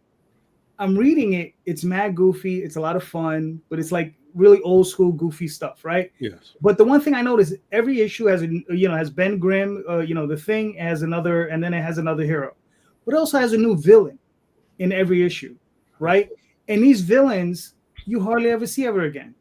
Speaker 4: I'm reading it. It's mad goofy. It's a lot of fun, but it's like really old school goofy stuff, right?
Speaker 5: Yes.
Speaker 4: But the one thing I noticed, every issue has has Ben Grimm, the Thing has another, and then it has another hero, but it also has a new villain in every issue, right? And these villains you hardly ever see ever again,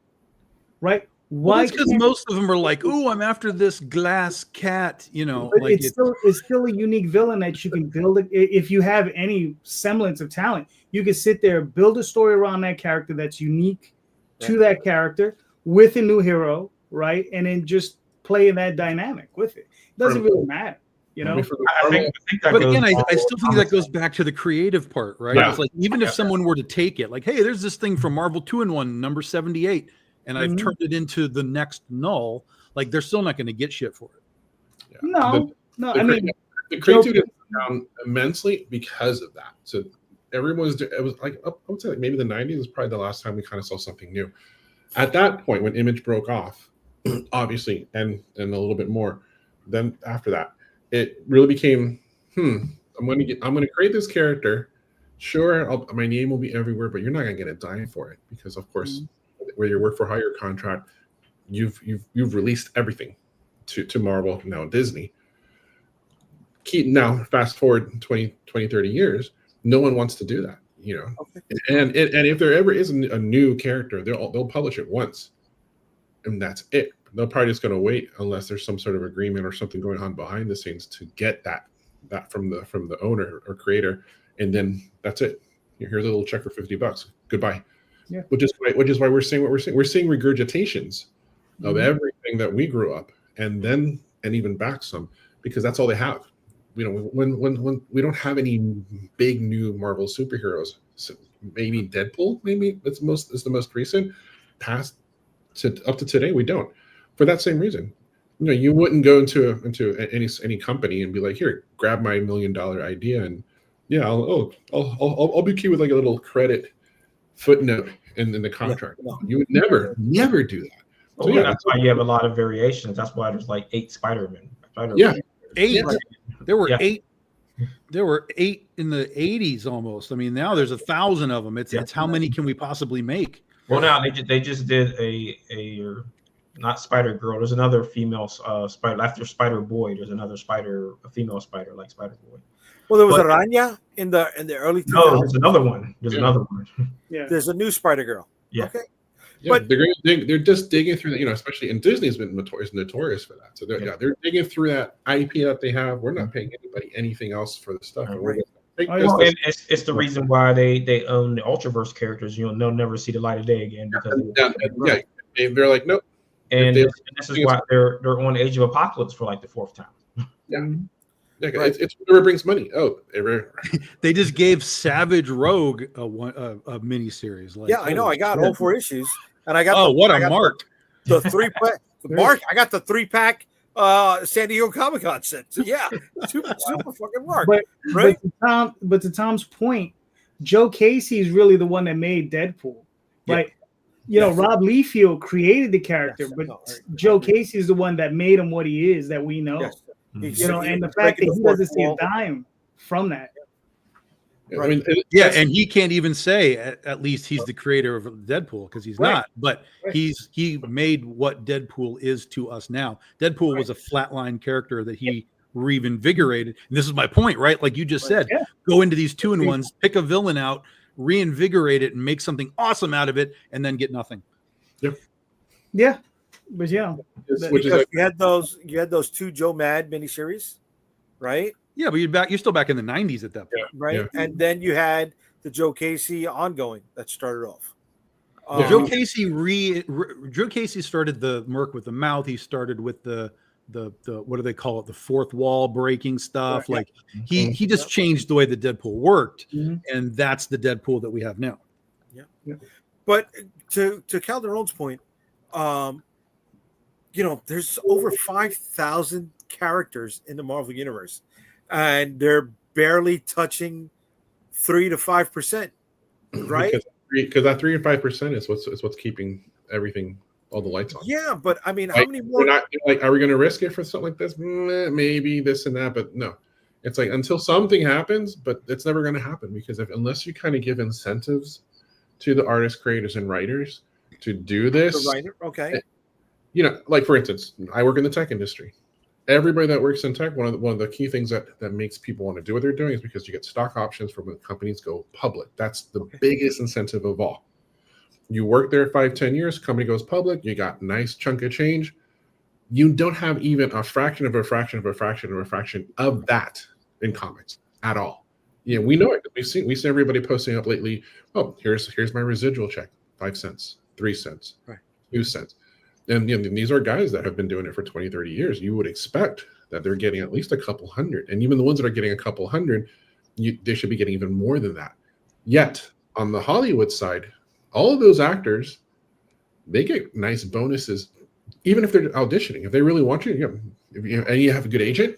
Speaker 4: right?
Speaker 5: Why? Because most of them are like, "Ooh, I'm after this glass cat,"
Speaker 4: But
Speaker 5: like
Speaker 4: it's still a unique villain that you can build. If you have any semblance of talent, you can sit there, build a story around that character that's unique to that character with a new hero, right? And then just play in that dynamic with it. It doesn't really matter,
Speaker 2: I think that
Speaker 5: but again, I still think that goes back to the creative part, right? Yeah. It's like, even if someone were to take it, like, hey, there's this thing from Marvel 2-in-1 number 78. And I've turned it into the next Null, like, they're still not going to get shit for it.
Speaker 4: Yeah. No. I mean,
Speaker 3: the creativity is down immensely because of that. So it was like, I would say, like, maybe the 90s is probably the last time we kind of saw something new. At that point, when Image broke off, obviously, and a little bit more, then after that, it really became, I'm going to create this character. Sure, my name will be everywhere, but you're not going to get a dime for it because, of course. Whether you work for hire contract, you've released everything to Marvel, now Disney. Now fast forward 20, 30 years, no one wants to do that, Okay. And if there ever is a new character, they'll publish it once, and that's it. They're probably just going to wait unless there's some sort of agreement or something going on behind the scenes to get that from the owner or creator, and then that's it. Here's a little check for $50. Goodbye.
Speaker 4: Yeah.
Speaker 3: Which is why we're seeing what we're seeing. We're seeing regurgitations of everything that we grew up, and even back some, because that's all they have. When we don't have any big new Marvel superheroes. So maybe Deadpool, it's the most recent. Past up to today, we don't. For that same reason, you wouldn't go into any company and be like, here, grab my $1 million idea, and yeah, I'll be key with like a little credit footnote in the contract. Yeah. You would never do that.
Speaker 2: So that's why you have a lot of variations. That's why there's like 8 Spider-Man.
Speaker 3: Yeah.
Speaker 5: 8.
Speaker 3: Yeah.
Speaker 5: There were 8. There were 8 in the 80s almost. I mean, now there's 1,000 of them. It's how many can we possibly make?
Speaker 2: Well, now they just did a not Spider Girl. There's another female Spider. After Spider Boy, there's another a female Spider like Spider Boy.
Speaker 1: Well, there was Araña in the early 2000s.
Speaker 2: No, there's another one. Another one.
Speaker 4: Yeah.
Speaker 1: There's a new Spider Girl.
Speaker 2: Yeah.
Speaker 1: Okay.
Speaker 3: Yeah, but they're just digging through that, especially, and Disney's been notorious for that. So they're digging through that IP that they have. We're not paying anybody anything else for the stuff.
Speaker 2: It's the reason why they own the Ultraverse characters. They'll never see the light of day again because
Speaker 3: they're like, nope.
Speaker 2: And this is why they're on Age of Apocalypse for like the 4th time.
Speaker 3: Yeah. Yeah, it's whatever brings money.
Speaker 5: They just gave Savage Rogue a mini series. Like,
Speaker 1: I know. I got all 4 issues, and I got.
Speaker 5: Mark!
Speaker 1: The 3-pack. Mark, I got the 3-pack San Diego Comic-Con set. So super fucking Mark.
Speaker 4: But to Tom's point, Joe Casey is really the one that made Deadpool. Like, Rob Liefeld created the character, but Joe Casey is the one that made him what he is that we know. Yes. And the fact that he doesn't see a dime from that.
Speaker 3: Right.
Speaker 5: And he can't even say at least he's the creator of Deadpool, because he's not. But he made what Deadpool is to us now. Deadpool was a flatline character that he reinvigorated. And this is my point, right? Like you just said, go into these 2-in-1s, pick a villain out, reinvigorate it, and make something awesome out of it, and then get nothing.
Speaker 3: Yep.
Speaker 4: Yeah. But yeah,
Speaker 3: which is
Speaker 1: Because you had those two Joe Mad miniseries, right?
Speaker 5: Yeah, but you're still back in the 90s at that point.
Speaker 1: Right,
Speaker 3: Yeah.
Speaker 1: and then you had the Joe Casey ongoing that started off.
Speaker 3: Yeah.
Speaker 5: Joe Casey Joe Casey started the Merc with the Mouth. He started with the what do they call it? The fourth wall breaking stuff.
Speaker 1: Right.
Speaker 5: Like he just changed the way the Deadpool worked,
Speaker 4: Mhm.
Speaker 5: and that's the Deadpool that we have now.
Speaker 1: But to Calderon's point, there's over 5,000 characters in the Marvel universe, and they're barely touching 3 to 5%, right?
Speaker 3: Because that 3 and 5% is what's keeping everything, all the lights on.
Speaker 1: Yeah, but I mean, how
Speaker 3: Like,
Speaker 1: many more?
Speaker 3: are we going to risk it for something like this? Maybe this and that, but no. It's like until something happens, but it's never going to happen because unless you kind of give incentives to the artists, creators, and writers to do this,
Speaker 1: The writer, okay.
Speaker 3: Like for instance, I work in the tech industry. Everybody that works in tech, one of the key things that makes people want to do what they're doing is because you get stock options from when companies go public. That's the biggest incentive of all. You work there 5-10 years, company goes public, you got a nice chunk of change. You don't have even a fraction of a fraction of a fraction of a fraction of that in comics at all. We know it. We've seen everybody posting up lately. Oh, here's my residual check, 5 cents, 3 cents,
Speaker 1: right,
Speaker 3: 2 cents. And these are guys that have been doing it for 20, 30 years. You would expect that they're getting at least a couple hundred. And even the ones that are getting a couple hundred, they should be getting even more than that. Yet, on the Hollywood side, all of those actors, they get nice bonuses, even if they're auditioning. If they really want you, and you have a good agent,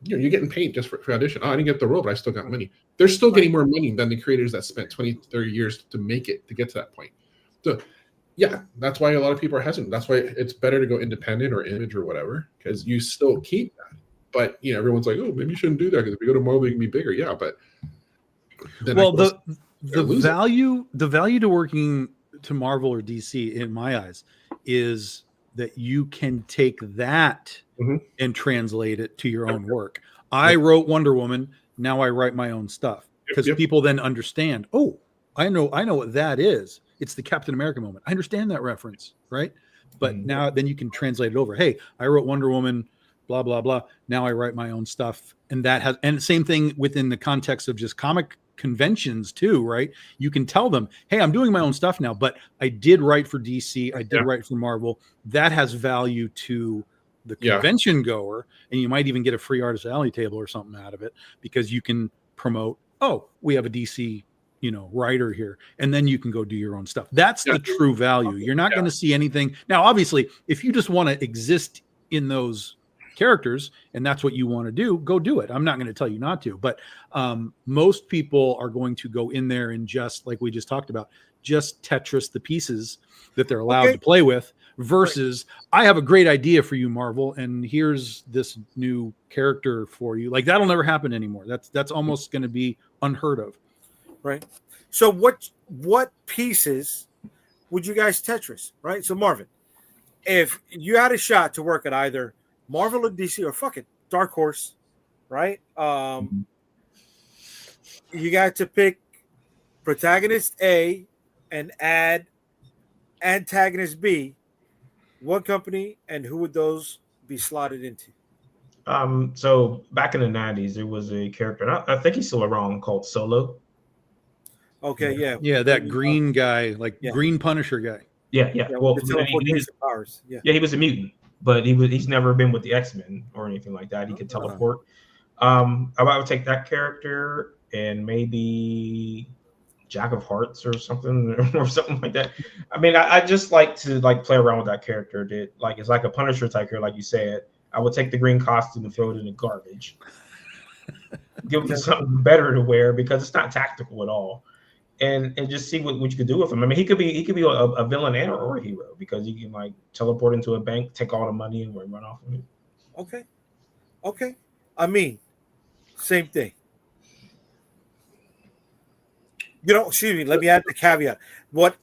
Speaker 3: you're getting paid just for audition. Oh, I didn't get the role, but I still got money. They're still getting more money than the creators that spent 20, 30 years to get to that point. So, yeah, that's why a lot of people are hesitant. That's why it's better to go independent or Image or whatever, because you still keep that. But everyone's like, oh, maybe you shouldn't do that because if you go to Marvel, you can be bigger. Yeah, but then
Speaker 5: the value to working to Marvel or DC in my eyes is that you can take that and translate it to your own work. I wrote Wonder Woman. Now I write my own stuff because people then understand. Oh, I know what that is. It's the Captain America moment. I understand that reference, right? But now then you can translate it over. Hey, I wrote Wonder Woman, blah, blah, blah. Now I write my own stuff. And same thing within the context of just comic conventions too, right? You can tell them, hey, I'm doing my own stuff now, but I did write for DC. I did write for Marvel. That has value to the convention goer. And you might even get a free Artist Alley table or something out of it because you can promote, oh, we have a DC writer here, and then you can go do your own stuff. That's the true value. You're not going to see anything. Now, obviously, if you just want to exist in those characters and that's what you want to do, go do it. I'm not going to tell you not to, but most people are going to go in there and just, like we just talked about, just Tetris the pieces that they're allowed to play with versus I have a great idea for you, Marvel, and here's this new character for you. Like that'll never happen anymore. That's almost going to be unheard of.
Speaker 1: Right. So what pieces would you guys Tetris? Right. So Marvin, if you had a shot to work at either Marvel or DC or fuck it, Dark Horse, right? You got to pick protagonist A and add antagonist B. What company and who would those be slotted into?
Speaker 2: So back in the 90s, there was a character, and I think he's still around, called Solo.
Speaker 1: Okay,
Speaker 5: yeah, that green guy, Green Punisher guy.
Speaker 2: Yeah. Well,
Speaker 1: powers. Yeah,
Speaker 2: he was a mutant, but he's never been with the X-Men or anything like that. He could teleport. I would take that character and maybe Jack of Hearts or something like that. I mean, I just like to play around with that character. It's like a Punisher type character, like you said. I would take the green costume and throw it in the garbage. Give him something better to wear because it's not tactical at all. And just see what you could do with him. I mean, he could be a villain or a hero because he can teleport into a bank, take all the money, and run off of it.
Speaker 1: Okay. I mean, same thing. Excuse me. Let me add the caveat. What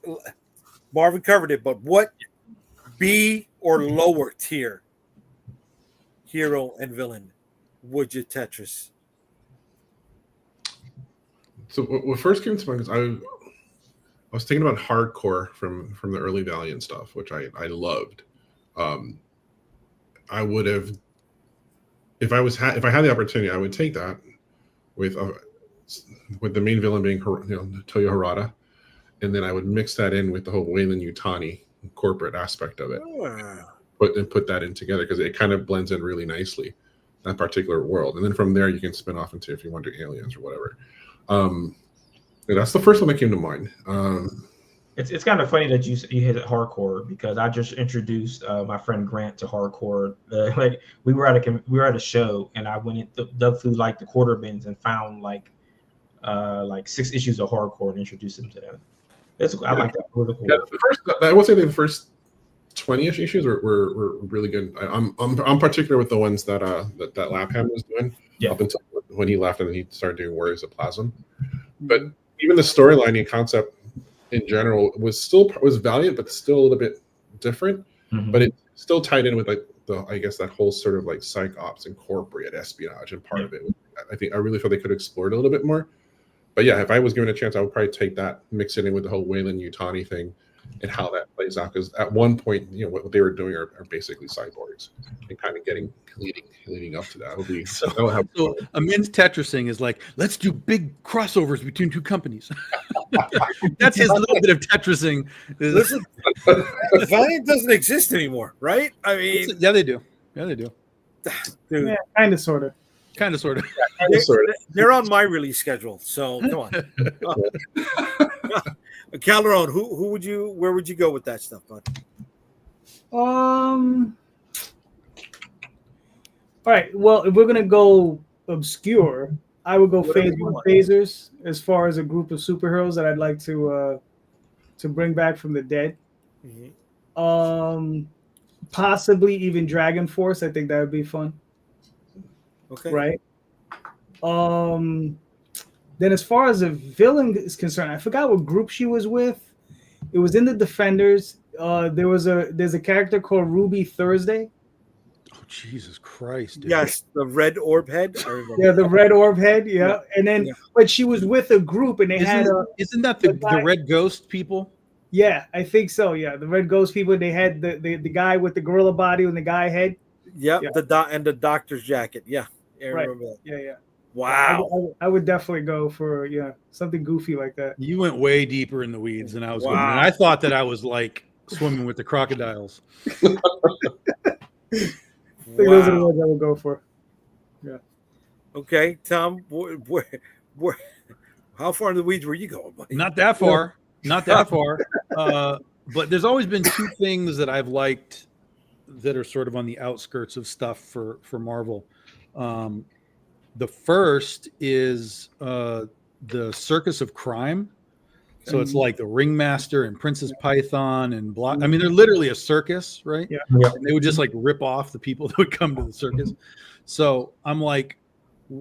Speaker 1: Marvin covered it, but what B or lower tier hero and villain would you Tetris?
Speaker 3: So what first came to mind is I was thinking about hardcore from the early Valiant stuff, which I loved. I would have, if I had the opportunity, I would take that with the main villain being Toyo Harada, and then I would mix that in with the whole Weyland Yutani corporate aspect of it. Put that in together because it kind of blends in really nicely, that particular world. And then from there you can spin off into if you want to do aliens or whatever. That's the first one that came to mind.
Speaker 2: It's kind of funny that you hit it hardcore because I just introduced my friend Grant to hardcore. Like we were at a show and I went dug through like the quarter bins and found like 6 issues of hardcore and introduced him to them. I like that. Really cool.
Speaker 3: Yeah, I will say the first 20-ish issues were really good. I'm particular with the ones that Lapham was doing up until when he left and then he started doing Warriors of Plasm. But even the storyline and concept in general was valiant, but still a little bit different. Mm-hmm. But it still tied in with like I guess that whole sort of like psych ops and corporate espionage and part of it. I really felt they could explore it a little bit more. But yeah, if I was given a chance, I would probably take that, mix it in with the whole Weyland Yutani thing and how that plays out. Because at one point, what they were doing are basically cyborgs and kind of leading up to that.
Speaker 5: So Amin's Tetrising is like, let's do big crossovers between 2 companies. That's his little bit of Tetrising.
Speaker 1: Listen, Valiant doesn't exist anymore, right? I mean,
Speaker 5: yeah, they do.
Speaker 1: Dude.
Speaker 4: Yeah, kind of, sort of.
Speaker 5: Kind of, sort of.
Speaker 1: They're on my release schedule, so come on. Calderon, where would you go with that stuff, bud?
Speaker 4: All right. Well, if we're gonna go obscure, I would go Phase 1 Phasers as far as a group of superheroes that I'd like to bring back from the dead. Mm-hmm. Possibly even Dragon Force. I think that would be fun.
Speaker 1: Okay.
Speaker 4: Right. Then as far as a villain is concerned, I forgot what group she was with. It was in the Defenders. There's a character called Ruby Thursday.
Speaker 5: Oh, Jesus Christ. Dude.
Speaker 1: Yes, the red orb head.
Speaker 4: Yeah, the red orb head. Yeah. And then but she was with a group and they
Speaker 5: isn't that the red ghost people?
Speaker 4: Yeah, I think so. Yeah, the red ghost people. They had the guy with the gorilla body and the guy head.
Speaker 1: Yep, and the doctor's jacket. Yeah, I remember that.
Speaker 4: Yeah.
Speaker 1: Wow.
Speaker 4: I would definitely go for something goofy like that.
Speaker 5: You went way deeper in the weeds than I was. Wow. Going. And I thought that I was like swimming with the crocodiles.
Speaker 4: I think those are the ones I would go for. Yeah.
Speaker 1: Okay, Tom. Where, how far in the weeds were you going, buddy?
Speaker 5: Not that far. Not that far. But there's always been 2 things that I've liked that are sort of on the outskirts of stuff for Marvel. The first is the Circus of Crime. So it's like the Ringmaster and Princess Python and I mean, they're literally a circus, right?
Speaker 4: Yeah.
Speaker 5: And they would just like rip off the people that would come to the circus. So I'm like,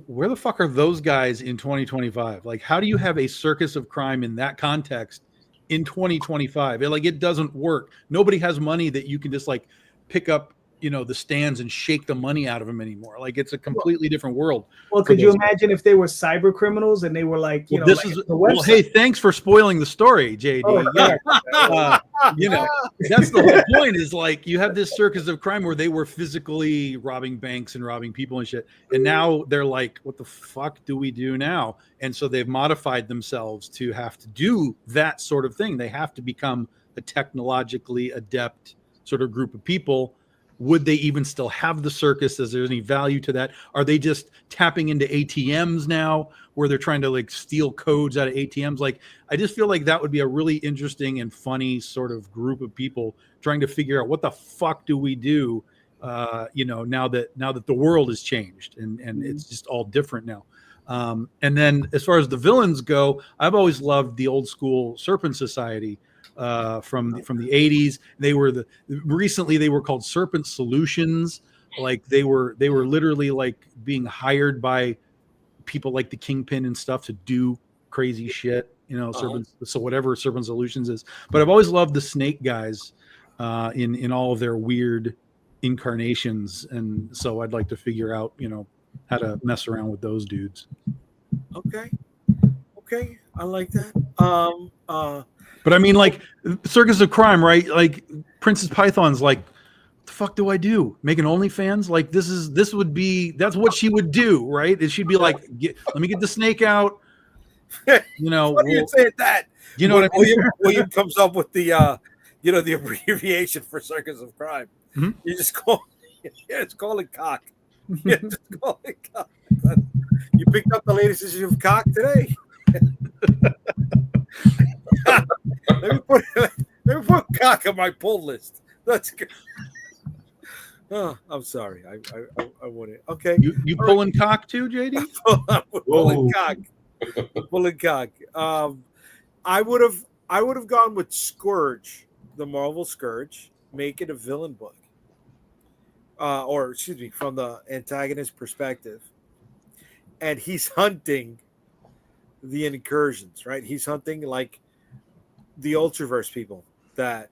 Speaker 5: where the fuck are those guys in 2025? Like, how do you have a Circus of Crime in that context in 2025? It doesn't work. Nobody has money that you can just like pick up, the stands and shake the money out of them anymore. Like it's a completely different world.
Speaker 4: Well, could you imagine if they were cyber criminals and they were like,
Speaker 5: hey, thanks for spoiling the story, JD. That's the whole point is like you have this Circus of Crime where they were physically robbing banks and robbing people and shit. And now they're like, what the fuck do we do now? And so they've modified themselves to have to do that sort of thing. They have to become a technologically adept sort of group of people. Would they even still have the circus? Is there any value to that? Are they just tapping into ATMs now where they're trying to like steal codes out of ATMs? Like, I just feel like that would be a really interesting and funny sort of group of people trying to figure out what the fuck do we do, now that the world has changed and it's just all different now. And then as far as the villains go, I've always loved the old school Serpent Society. From the 80s. Recently they were called Serpent Solutions. Like they were literally like being hired by people like the Kingpin and stuff to do crazy shit, so whatever Serpent Solutions is. But I've always loved the Snake guys in all of their weird incarnations. And so I'd like to figure out, how to mess around with those dudes.
Speaker 1: Okay. I like that.
Speaker 5: But I mean, like Circus of Crime, right? Like Princess Python's like the fuck do I do? Make an OnlyFans? Like that's what she would do, right? And she'd be like, let me get the snake out. You know,
Speaker 1: What do you say that?
Speaker 5: You know what I mean?
Speaker 1: William comes up with the the abbreviation for Circus of Crime.
Speaker 5: Mm-hmm.
Speaker 1: You just call it's called it cock. You just call it cock. You picked up the latest issue of Cock today. let me put Cock on my pull list. That's good. Oh, I'm sorry. I want it. Okay.
Speaker 5: You pulling cock too, JD?
Speaker 1: Pulling cock. Pulling cock. I would have gone with Scourge, the Marvel Scourge, make it a villain book. Or excuse me, from the antagonist perspective. And he's hunting the incursions, right? He's hunting like the Ultraverse people that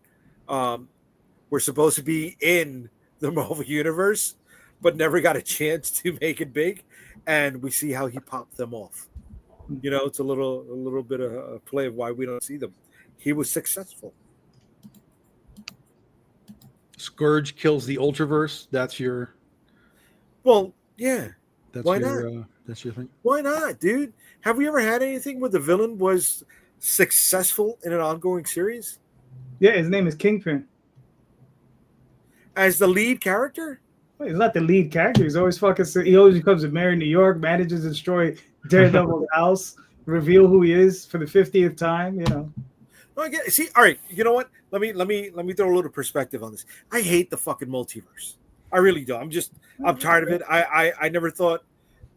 Speaker 1: were supposed to be in the Marvel Universe, but never got a chance to make it big. And we see how he popped them off. You know, it's a little bit of a play of why we don't see them. He was successful.
Speaker 5: Scourge kills the Ultraverse. That's your.
Speaker 1: Well, yeah.
Speaker 5: Why not? That's your thing.
Speaker 1: Why not, dude? Have we ever had anything where the villain was successful in an ongoing series?
Speaker 4: Yeah, his name is Kingpin.
Speaker 1: As the lead character?
Speaker 4: Well, he's not the lead character. He always becomes a mayor in New York, manages to destroy Daredevil's house, reveal who he is for the 50th time. You know.
Speaker 1: No, I get. See, all right. You know what? Let me throw a little perspective on this. I hate the fucking multiverse. I really do. I'm tired of it. I never thought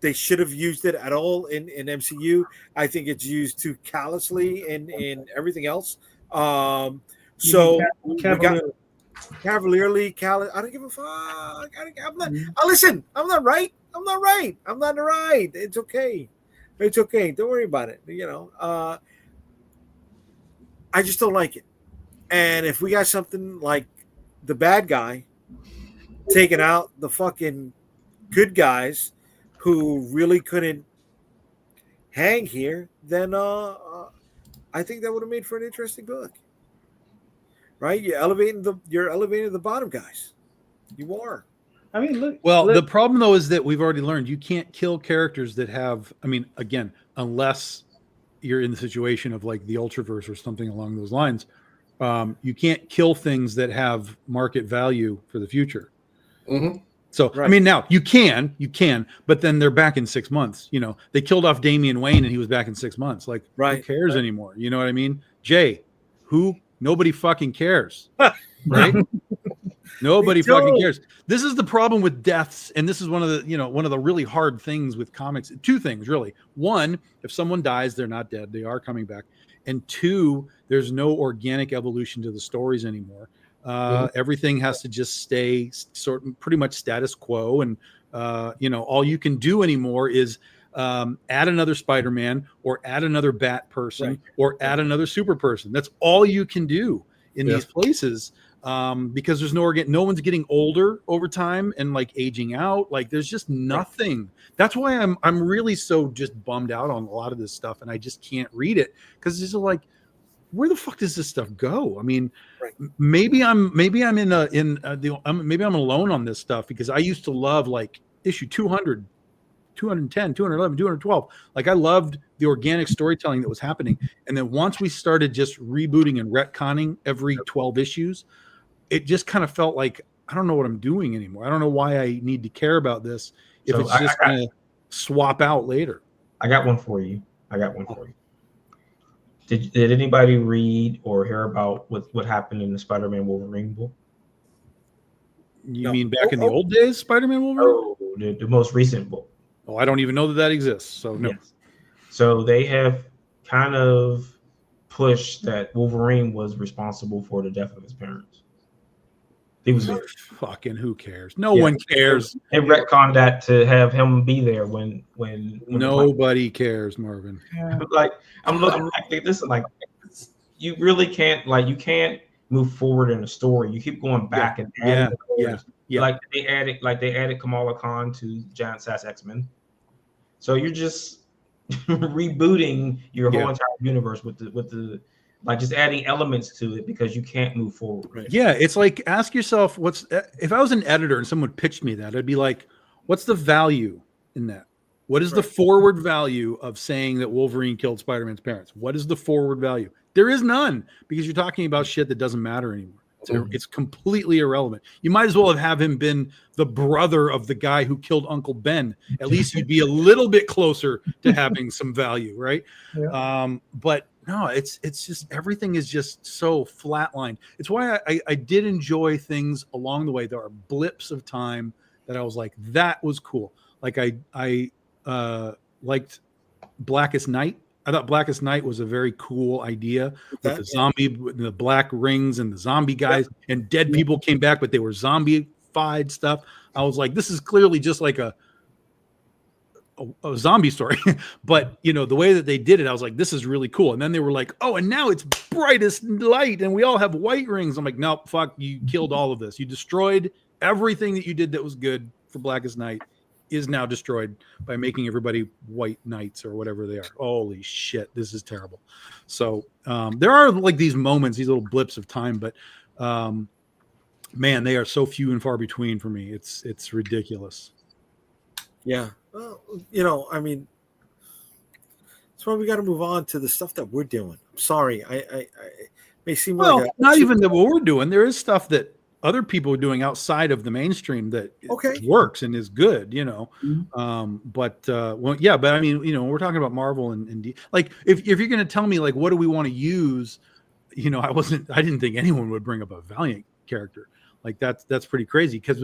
Speaker 1: they should have used it at all in MCU. I think it's used too callously in everything else. So cavalierly callous. I don't give a fuck. Listen. I'm not right. I'm not right. It's okay. Don't worry about it. You know. I just don't like it. And if we got something like the bad guy taking out the fucking good guys who really couldn't hang here, then I think that would have made for an interesting book. Right? You're elevating the bottom guys. You are.
Speaker 4: I mean, look.
Speaker 5: The problem though is that we've already learned you can't kill characters that have. I mean, again, unless you're in the situation of like the Ultraverse or something along those lines, you can't kill things that have market value for the future.
Speaker 3: Mm-hmm.
Speaker 5: So,
Speaker 1: right.
Speaker 5: I mean, now you can, but then they're back in 6 months. You know, they killed off Damian Wayne and he was back in 6 months. Like, who cares anymore? You know what I mean? Jay, nobody fucking cares, right? Nobody fucking cares. This is the problem with deaths. And this is one of the really hard things with comics. Two things, really. One, if someone dies, they're not dead. They are coming back. And two, there's no organic evolution to the stories anymore. Everything has to just stay pretty much status quo. And, all you can do anymore is add another Spider-Man or add another Bat person or add another super person. That's all you can do in these places. Because there's no one's getting older over time and like aging out. Like there's just nothing. That's why I'm really so just bummed out on a lot of this stuff, and I just can't read it because it's like, where the fuck does this stuff go? I mean, maybe I'm alone on this stuff because I used to love like issue 200, 210, 211, 212. Like I loved the organic storytelling that was happening, and then once we started just rebooting and retconning every 12 issues. It just kind of felt like I don't know what I'm doing anymore. I don't know why I need to care about this if it's just going to swap out later.
Speaker 2: I got one for you. Did anybody read or hear about what happened in the Spider-Man Wolverine book?
Speaker 5: You mean back in the old days, Spider-Man Wolverine?
Speaker 2: Oh, the most recent book.
Speaker 5: Oh, I don't even know that exists. So no.
Speaker 2: Yes. So they have kind of pushed that Wolverine was responsible for the death of his parents. He was there.
Speaker 5: Fucking who cares? No one cares.
Speaker 2: They retconned that to have him be there when
Speaker 5: nobody cares, Marvin.
Speaker 2: Like I'm looking like this is like you really can't move forward in the story. You keep going back and adding Like they added Kamala Khan to Giant Sass X-Men. So you're just rebooting your whole entire universe with the like just adding elements to it because you can't move forward.
Speaker 1: Right.
Speaker 5: Yeah, it's like ask yourself what's if I was an editor and someone pitched me that, I'd be like, what's the value in that? What is the forward value of saying that Wolverine killed Spider-Man's parents? What is the forward value? There is none, because you're talking about shit that doesn't matter anymore. It's completely irrelevant. You might as well have him been the brother of the guy who killed Uncle Ben. At least you'd be a little bit closer to having some value, right?
Speaker 4: Yeah.
Speaker 5: But no, it's just everything is just so flatlined. It's why I did enjoy things along the way. There are blips of time that I was like, that was cool. Like I liked Blackest Night. I thought Blackest Night was a very cool idea with the zombie, the black rings and the zombie guys, and dead people came back, but they were zombified stuff. I was like, this is clearly just like a zombie story. But you know, the way that they did it, I was like, this is really cool. And then they were like, oh, and now it's brightest light and we all have white rings. I'm like, nope, fuck, you killed all of this. You destroyed everything that you did that was good for Blackest Night. Is now destroyed by making everybody white knights or whatever they are. Holy shit, this is terrible. So there are like these moments, these little blips of time, but man, they are so few and far between for me. It's ridiculous.
Speaker 1: Yeah. Well, you know, I mean, that's why we got to move on to the stuff that we're doing. I'm sorry. I may seem like
Speaker 5: not even that what we're doing. There is stuff that other people are doing outside of the mainstream that works and is good, you know. But I mean, you know, we're talking about Marvel and like if you're going to tell me like what do we want to use, you know, I didn't think anyone would bring up a Valiant character. Like that's pretty crazy because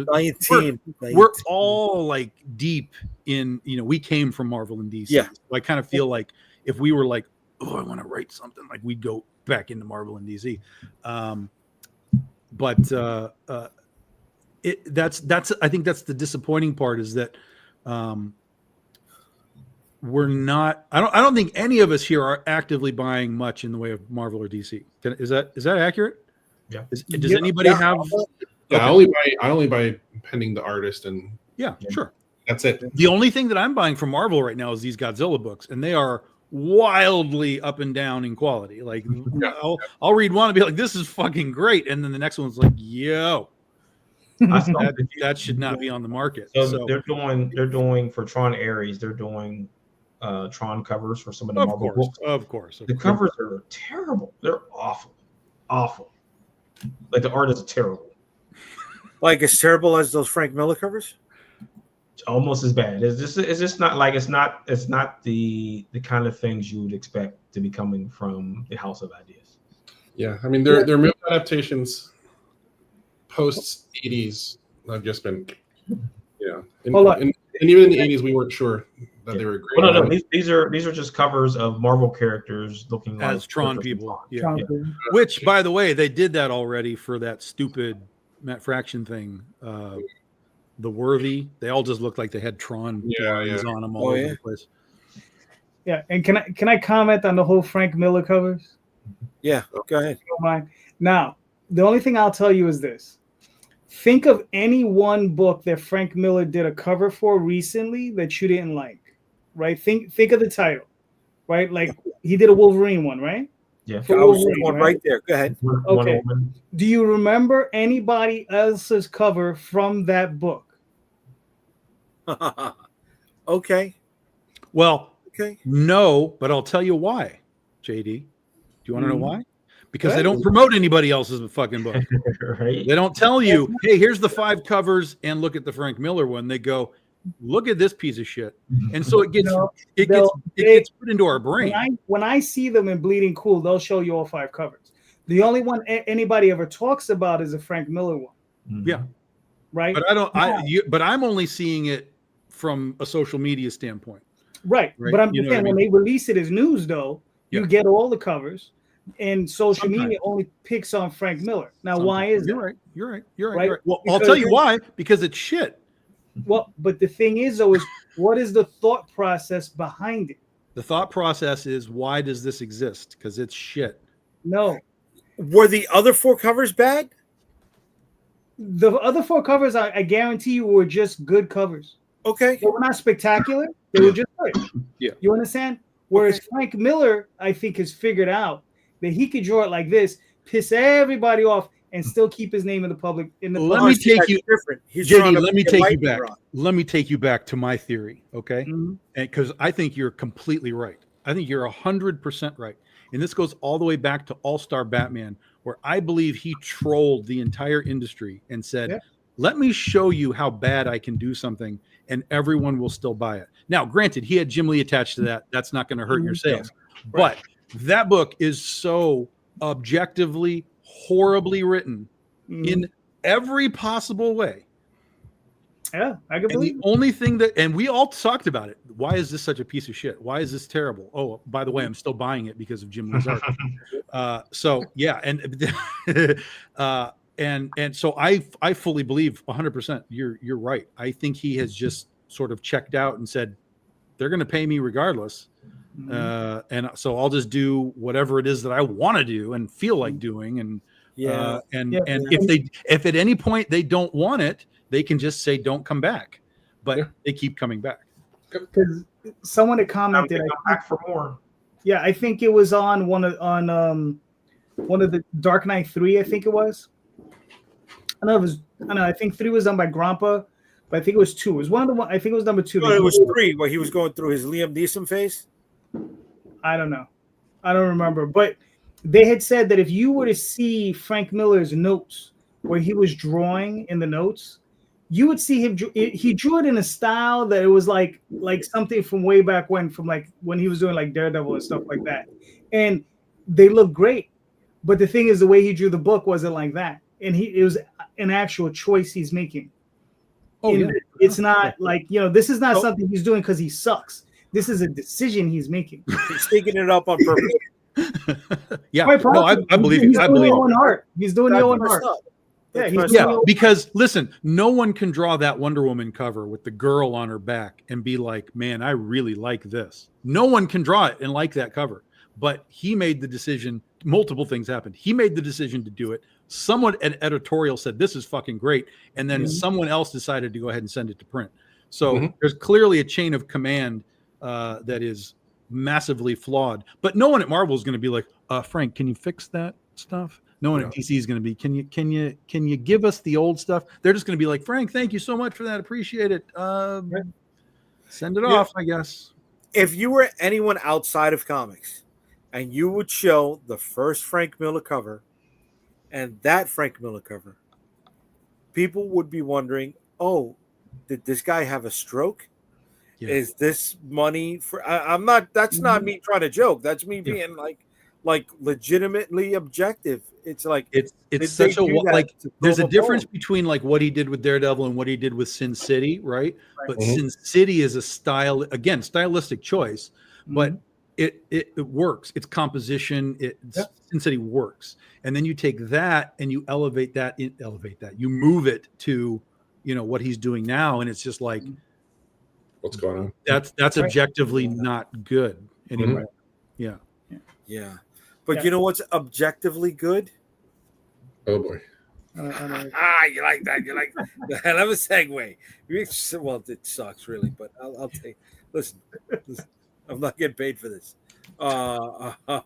Speaker 5: we're all like deep in, you know, we came from Marvel and DC.
Speaker 1: Yeah.
Speaker 5: So I kind of feel like if we were like, oh, I want to write something, like we'd go back into Marvel and DC. But that's I think that's the disappointing part is that we're not. I don't think any of us here are actively buying much in the way of Marvel or DC. Is that accurate?
Speaker 2: Yeah.
Speaker 5: Does anybody have?
Speaker 3: Yeah, I only buy pending the artist and
Speaker 5: sure.
Speaker 3: That's it.
Speaker 5: The only thing that I'm buying from Marvel right now is these Godzilla books, and they are wildly up and down in quality. Like I'll read one and be like, this is fucking great, and then the next one's like, yo, that should not be on the market.
Speaker 2: So they're doing for Tron Ares, they're doing Tron covers for some of the Marvel books.
Speaker 5: Of course.
Speaker 2: The covers are terrible. They're awful. Like the art is terrible.
Speaker 1: Like as terrible as those Frank Miller covers?
Speaker 2: Almost as bad. It's just not like it's not the kind of things you would expect to be coming from the House of Ideas.
Speaker 3: Yeah, I mean their movie adaptations post 80s have just been and even in the 80s we weren't sure that they were great.
Speaker 2: Well, no, these are just covers of Marvel characters looking
Speaker 5: as
Speaker 2: like
Speaker 5: Tron people.
Speaker 2: Yeah.
Speaker 5: Which, by the way, they did that already for that stupid Matt Fraction thing. The Worthy, they all just looked like they had Tron on them all over the place.
Speaker 4: Yeah, and can I comment on the whole Frank Miller covers?
Speaker 1: Yeah, go ahead.
Speaker 4: Don't mind. Now, the only thing I'll tell you is this. Think of any one book that Frank Miller did a cover for recently that you didn't like, right? Think of the title, right? Like he did a Wolverine one, right?
Speaker 2: Yeah.
Speaker 1: I was one right there. Go ahead.
Speaker 4: Okay. Do you remember anybody else's cover from that book?
Speaker 1: Okay.
Speaker 5: Well, no, but I'll tell you why, JD. Do you want to know why? Because they don't promote anybody else's fucking book.
Speaker 2: Right.
Speaker 5: They don't tell you, hey, here's the 5 covers and look at the Frank Miller one. They go, look at this piece of shit. And so it gets put into our brain.
Speaker 4: When I see them in Bleeding Cool, they'll show you all 5 covers. The only one anybody ever talks about is a Frank Miller one.
Speaker 5: Yeah.
Speaker 4: Right.
Speaker 5: But I'm only seeing it from a social media standpoint.
Speaker 4: Right. But I'm saying when they release it as news, though, you get all the covers, and social media only picks on Frank Miller. Now, why is that?
Speaker 5: You're right. Well, I'll tell you why. Because it's shit.
Speaker 4: Well, but the thing is, though, is what is the thought process behind it?
Speaker 5: The thought process is, why does this exist? Because it's shit.
Speaker 4: No.
Speaker 1: Were the other 4 covers bad?
Speaker 4: The other 4 covers, I guarantee you, were just good covers.
Speaker 1: Okay.
Speaker 4: They were not spectacular. They were just good.
Speaker 5: Yeah.
Speaker 4: You understand? Whereas Frank Miller, I think, has figured out that he could draw it like this, piss everybody off, and still keep his name in the public.
Speaker 5: Let me take you
Speaker 1: different. He's
Speaker 5: JD,
Speaker 1: trying to
Speaker 5: let me
Speaker 1: be a
Speaker 5: take you
Speaker 1: lightning
Speaker 5: back.
Speaker 1: rod.
Speaker 5: Let me take you back to my theory, okay?
Speaker 4: Mm-hmm.
Speaker 5: And because I think you're completely right. I think you're 100% right. And this goes all the way back to All-Star Batman, where I believe he trolled the entire industry and said,
Speaker 4: Yeah.
Speaker 5: let me show you how bad I can do something, and everyone will still buy it. Now, granted, he had Jim Lee attached to that. That's not going to hurt your sales. But that book is so objectively, horribly written in every possible way.
Speaker 4: Yeah, I can
Speaker 5: And the
Speaker 4: believe it.
Speaker 5: only thing that, and we all talked about it. Why is this such a piece of shit? Why is this terrible? Oh, by the way, I'm still buying it because of Jim Lee's art. So yeah, and and so I fully believe 100%. You're right. I think he has just sort of checked out and said they're going to pay me regardless, and so I'll just do whatever it is that I want to do and feel like doing. And if at any point they don't want it, they can just say don't come back, but they keep coming back.
Speaker 4: Because someone had commented,
Speaker 2: back for more.
Speaker 4: Yeah, I think it was on one of the Dark Knight 3. I think it was. I know. I think 3 was done by Grompa, but I think it was 2. It was one of the one. I think it was number 2.
Speaker 1: No, it was 3 where he was going through his Liam Neeson phase.
Speaker 4: I don't know. I don't remember, but they had said that if you were to see Frank Miller's notes where he was drawing in the notes, you would see him. He drew it in a style that it was like something from way back when, from like when he was doing like Daredevil and stuff like that, and they look great. But the thing is, the way he drew the book wasn't like that, and it was an actual choice he's making. It's not like, this is not something he's doing because he sucks. This is a decision he's making.
Speaker 1: He's taking it up on purpose.
Speaker 5: Yeah, no, I believe it. I believe it.
Speaker 4: He's doing the own art.
Speaker 5: Yeah, because listen, no one can draw that Wonder Woman cover with the girl on her back and be like, man, I really like this. No one can draw it and like that cover. But he made the decision. Multiple things happened. He made the decision to do it. Someone at editorial said, this is fucking great. And then someone else decided to go ahead and send it to print. So there's clearly a chain of command that is massively flawed. But no one at Marvel is going to be like, Frank, can you fix that stuff? No one at DC is going to be, can you give us the old stuff? They're just going to be like, Frank, thank you so much for that. Appreciate it. Send it off, I guess.
Speaker 1: If you were anyone outside of comics and you would show the first Frank Miller cover and that Frank Miller cover, people would be wondering, oh, did this guy have a stroke? Yeah. Is this money for, I'm not, that's not me trying to joke. That's me being like legitimately objective. It's like
Speaker 5: it's such a like there's a difference between like what he did with Daredevil and what he did with Sin City, right? But Sin City is a stylistic choice, but it works. It's composition. Sin City works, and then you take that and you elevate that. You move it to what he's doing now, and it's just like
Speaker 3: what's going on.
Speaker 5: That's objectively not good anymore.
Speaker 1: Yeah. But you know what's objectively good?
Speaker 3: Oh boy.
Speaker 1: You like that. You like that. Hell of a segue. Well, it sucks really, but I'll take. Listen, I'm not getting paid for this. I'm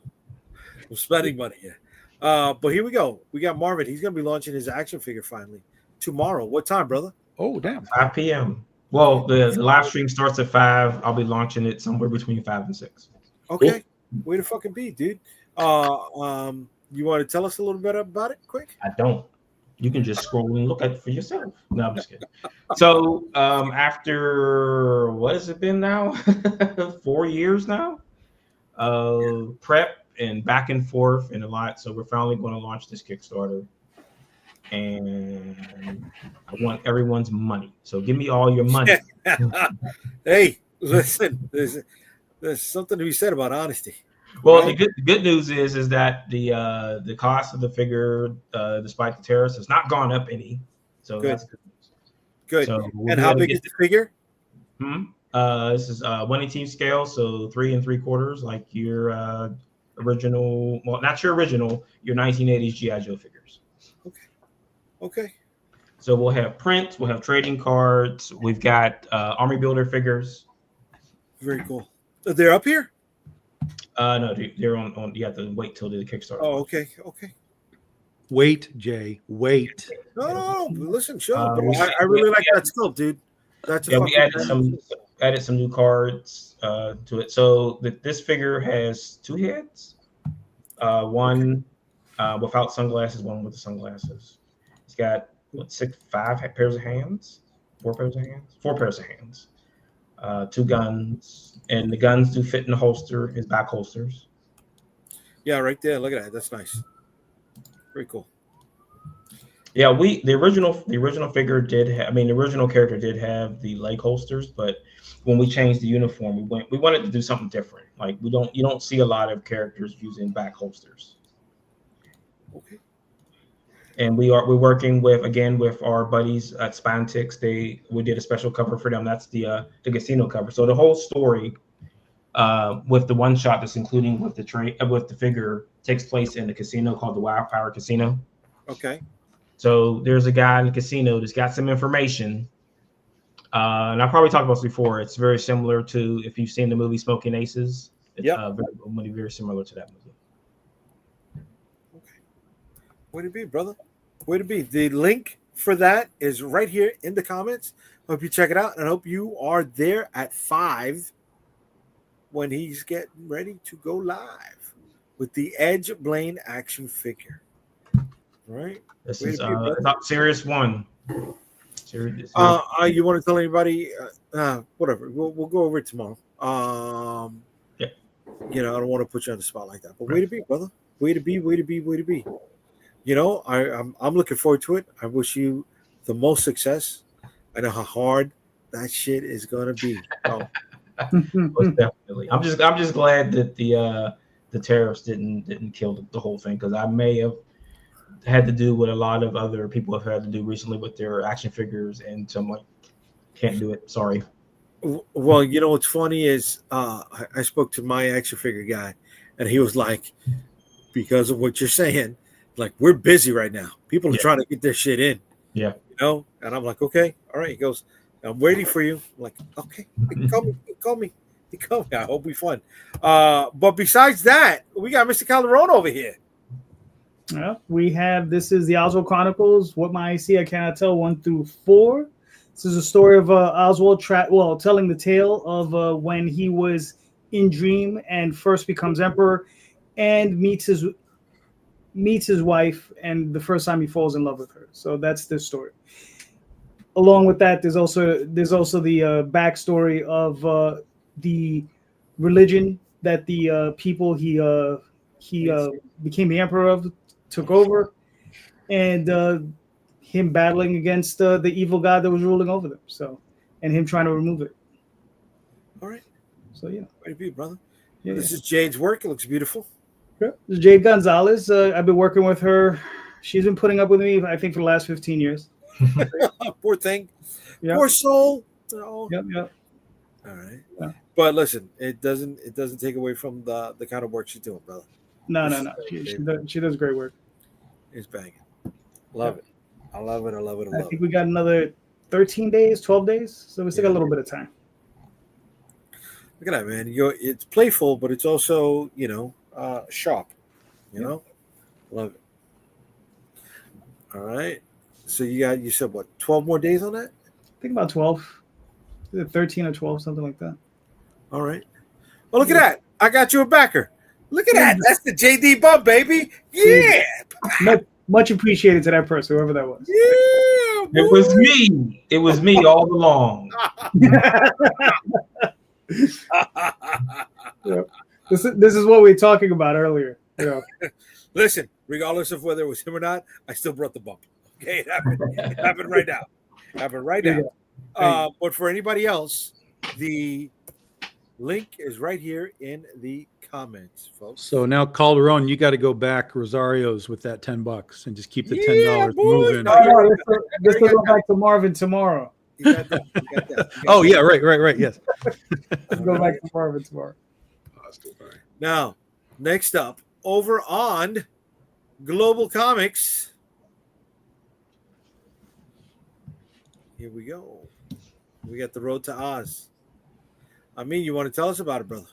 Speaker 1: spending money here. But here we go. We got Marvin. He's going to be launching his action figure finally tomorrow. What time, brother?
Speaker 5: Oh, damn.
Speaker 2: 5 p.m. Well, the live stream starts at 5. I'll be launching it somewhere between 5 and 6.
Speaker 1: Okay. Cool. Way to fucking be, dude. You want to tell us a little bit about it quick?
Speaker 2: I don't. You can just scroll and look at it for yourself. No, I'm just kidding. So after, what has it been now? 4 years now? Prep and back and forth and a lot. So we're finally going to launch this Kickstarter. And I want everyone's money. So give me all your money.
Speaker 1: Hey, listen, there's something to be said about honesty.
Speaker 2: Well, the good news is that the cost of the figure, despite the tariffs, has not gone up any. So
Speaker 1: good.
Speaker 2: That's good news.
Speaker 1: Good. So and how big is the figure?
Speaker 2: This is 1/18 scale, so 3 3/4, like your original. Well, not your original. Your 1980s GI Joe figures.
Speaker 1: Okay.
Speaker 2: So we'll have prints. We'll have trading cards. We've got Army Builder figures.
Speaker 1: Very cool. They're up here.
Speaker 2: No, they're on. You have to wait till the Kickstarter.
Speaker 1: Oh,
Speaker 2: launch.
Speaker 1: okay.
Speaker 5: Wait, Jay. Wait.
Speaker 1: No. Listen, sure.
Speaker 2: We-
Speaker 1: I really like that sculpt, dude. That's a
Speaker 2: Yeah, we
Speaker 1: fucking
Speaker 2: added some new cards to it. So this figure has 2 heads, one without sunglasses, one with the sunglasses. He's got five pairs of hands, 4 pairs of hands, 4 pairs of hands, 2 guns, and the guns do fit in the holster, his back holsters.
Speaker 1: Yeah, right there. Look at that. That's nice. Very cool.
Speaker 2: Yeah, the original figure did have, the original character did have the leg holsters, but when we changed the uniform, we wanted to do something different. Like you don't see a lot of characters using back holsters.
Speaker 1: Okay.
Speaker 2: And we're working with our buddies at Spantix. We did a special cover for them. That's the casino cover. So the whole story with the one shot that's including with the figure takes place in the casino called the Wildfire Casino.
Speaker 1: Okay.
Speaker 2: So there's a guy in the casino that's got some information. And I probably talked about this before. It's very similar to if you've seen the movie Smoking Aces. It's very similar to that movie.
Speaker 1: Okay. Way to be, brother. Way to be. The link for that is right here in the comments. Hope you check it out, and I hope you are there at 5 when he's getting ready to go live with the Edge Blaine action figure. All right.
Speaker 2: This is not Series 1.
Speaker 1: You want to tell anybody? Whatever. We'll go over it tomorrow.
Speaker 2: Yeah.
Speaker 1: I don't want to put you on the spot like that, but way to be, brother. Way to be. I'm looking forward to it. I wish you the most success. I know how hard that shit is gonna be. Oh.
Speaker 2: Most definitely. I'm just glad that the tariffs didn't kill the whole thing, because I may have had to do what a lot of other people have had to do recently with their action figures, and so I'm like, can't do it. Sorry.
Speaker 1: Well, what's funny is I spoke to my action figure guy, and he was like, because of what you're saying, like, we're busy right now. People are trying to get their shit in.
Speaker 2: Yeah.
Speaker 1: And I'm like, okay, all right. He goes, I'm waiting for you. I'm like, okay, call me. I hope we fun. But besides that, we got Mr. Calderon over here.
Speaker 4: We have, this is the Oswald Chronicles. What might I see? I cannot tell. 1 through 4. This is a story of Oswald telling the tale of when he was in Dream and first becomes emperor and meets his wife, and the first time he falls in love with her. So that's this story. Along with that, there's also the backstory of the religion that the people he became the emperor of took over, and him battling against the evil god that was ruling over them. So, and him trying to remove it.
Speaker 1: All right.
Speaker 4: So yeah.
Speaker 1: Way to be, brother.
Speaker 4: Yeah,
Speaker 1: this is Jade's work. It looks beautiful.
Speaker 4: Yeah. This is Jade Gonzalez. I've been working with her. She's been putting up with me, I think, for the last 15 years.
Speaker 1: Poor thing.
Speaker 4: Yep.
Speaker 1: Poor soul. Oh.
Speaker 4: Yep.
Speaker 1: All right.
Speaker 4: Yeah.
Speaker 1: But listen, it doesn't take away from the kind of work she's doing, brother.
Speaker 4: No. She does great work.
Speaker 1: It's banging. Love it. I love it.
Speaker 4: I think we got another 13 days, 12 days. So we still got a little bit of time.
Speaker 1: Look at that, man. It's playful, but it's also, sharp. Love it. All right. So you said what, 12 more days on that?
Speaker 4: I think about 12. 13 or 12, something like that.
Speaker 1: All right. Well, look at that. I got you a backer. Look at that. That's the JD bump, baby. Yeah.
Speaker 4: Much appreciated to that person, whoever that was.
Speaker 1: Yeah. Boy.
Speaker 2: It was me. It was me all along.
Speaker 4: This is what we were talking about earlier.
Speaker 1: Listen, regardless of whether it was him or not, I still brought the bump. Okay, it happened right now. But for anybody else, the link is right here in the comments, folks.
Speaker 5: So now, Calderon, you got to go back Rosario's with that $10 and just keep the $10 moving.
Speaker 4: This will go back to Marvin tomorrow.
Speaker 1: You got that.
Speaker 5: Oh, yeah, right. Yes.
Speaker 4: Let's go back to Marvin tomorrow.
Speaker 1: Now, next up, over on Global Comics. Here we go. We got the Road to Oz. I mean, you want to tell us about it, brother?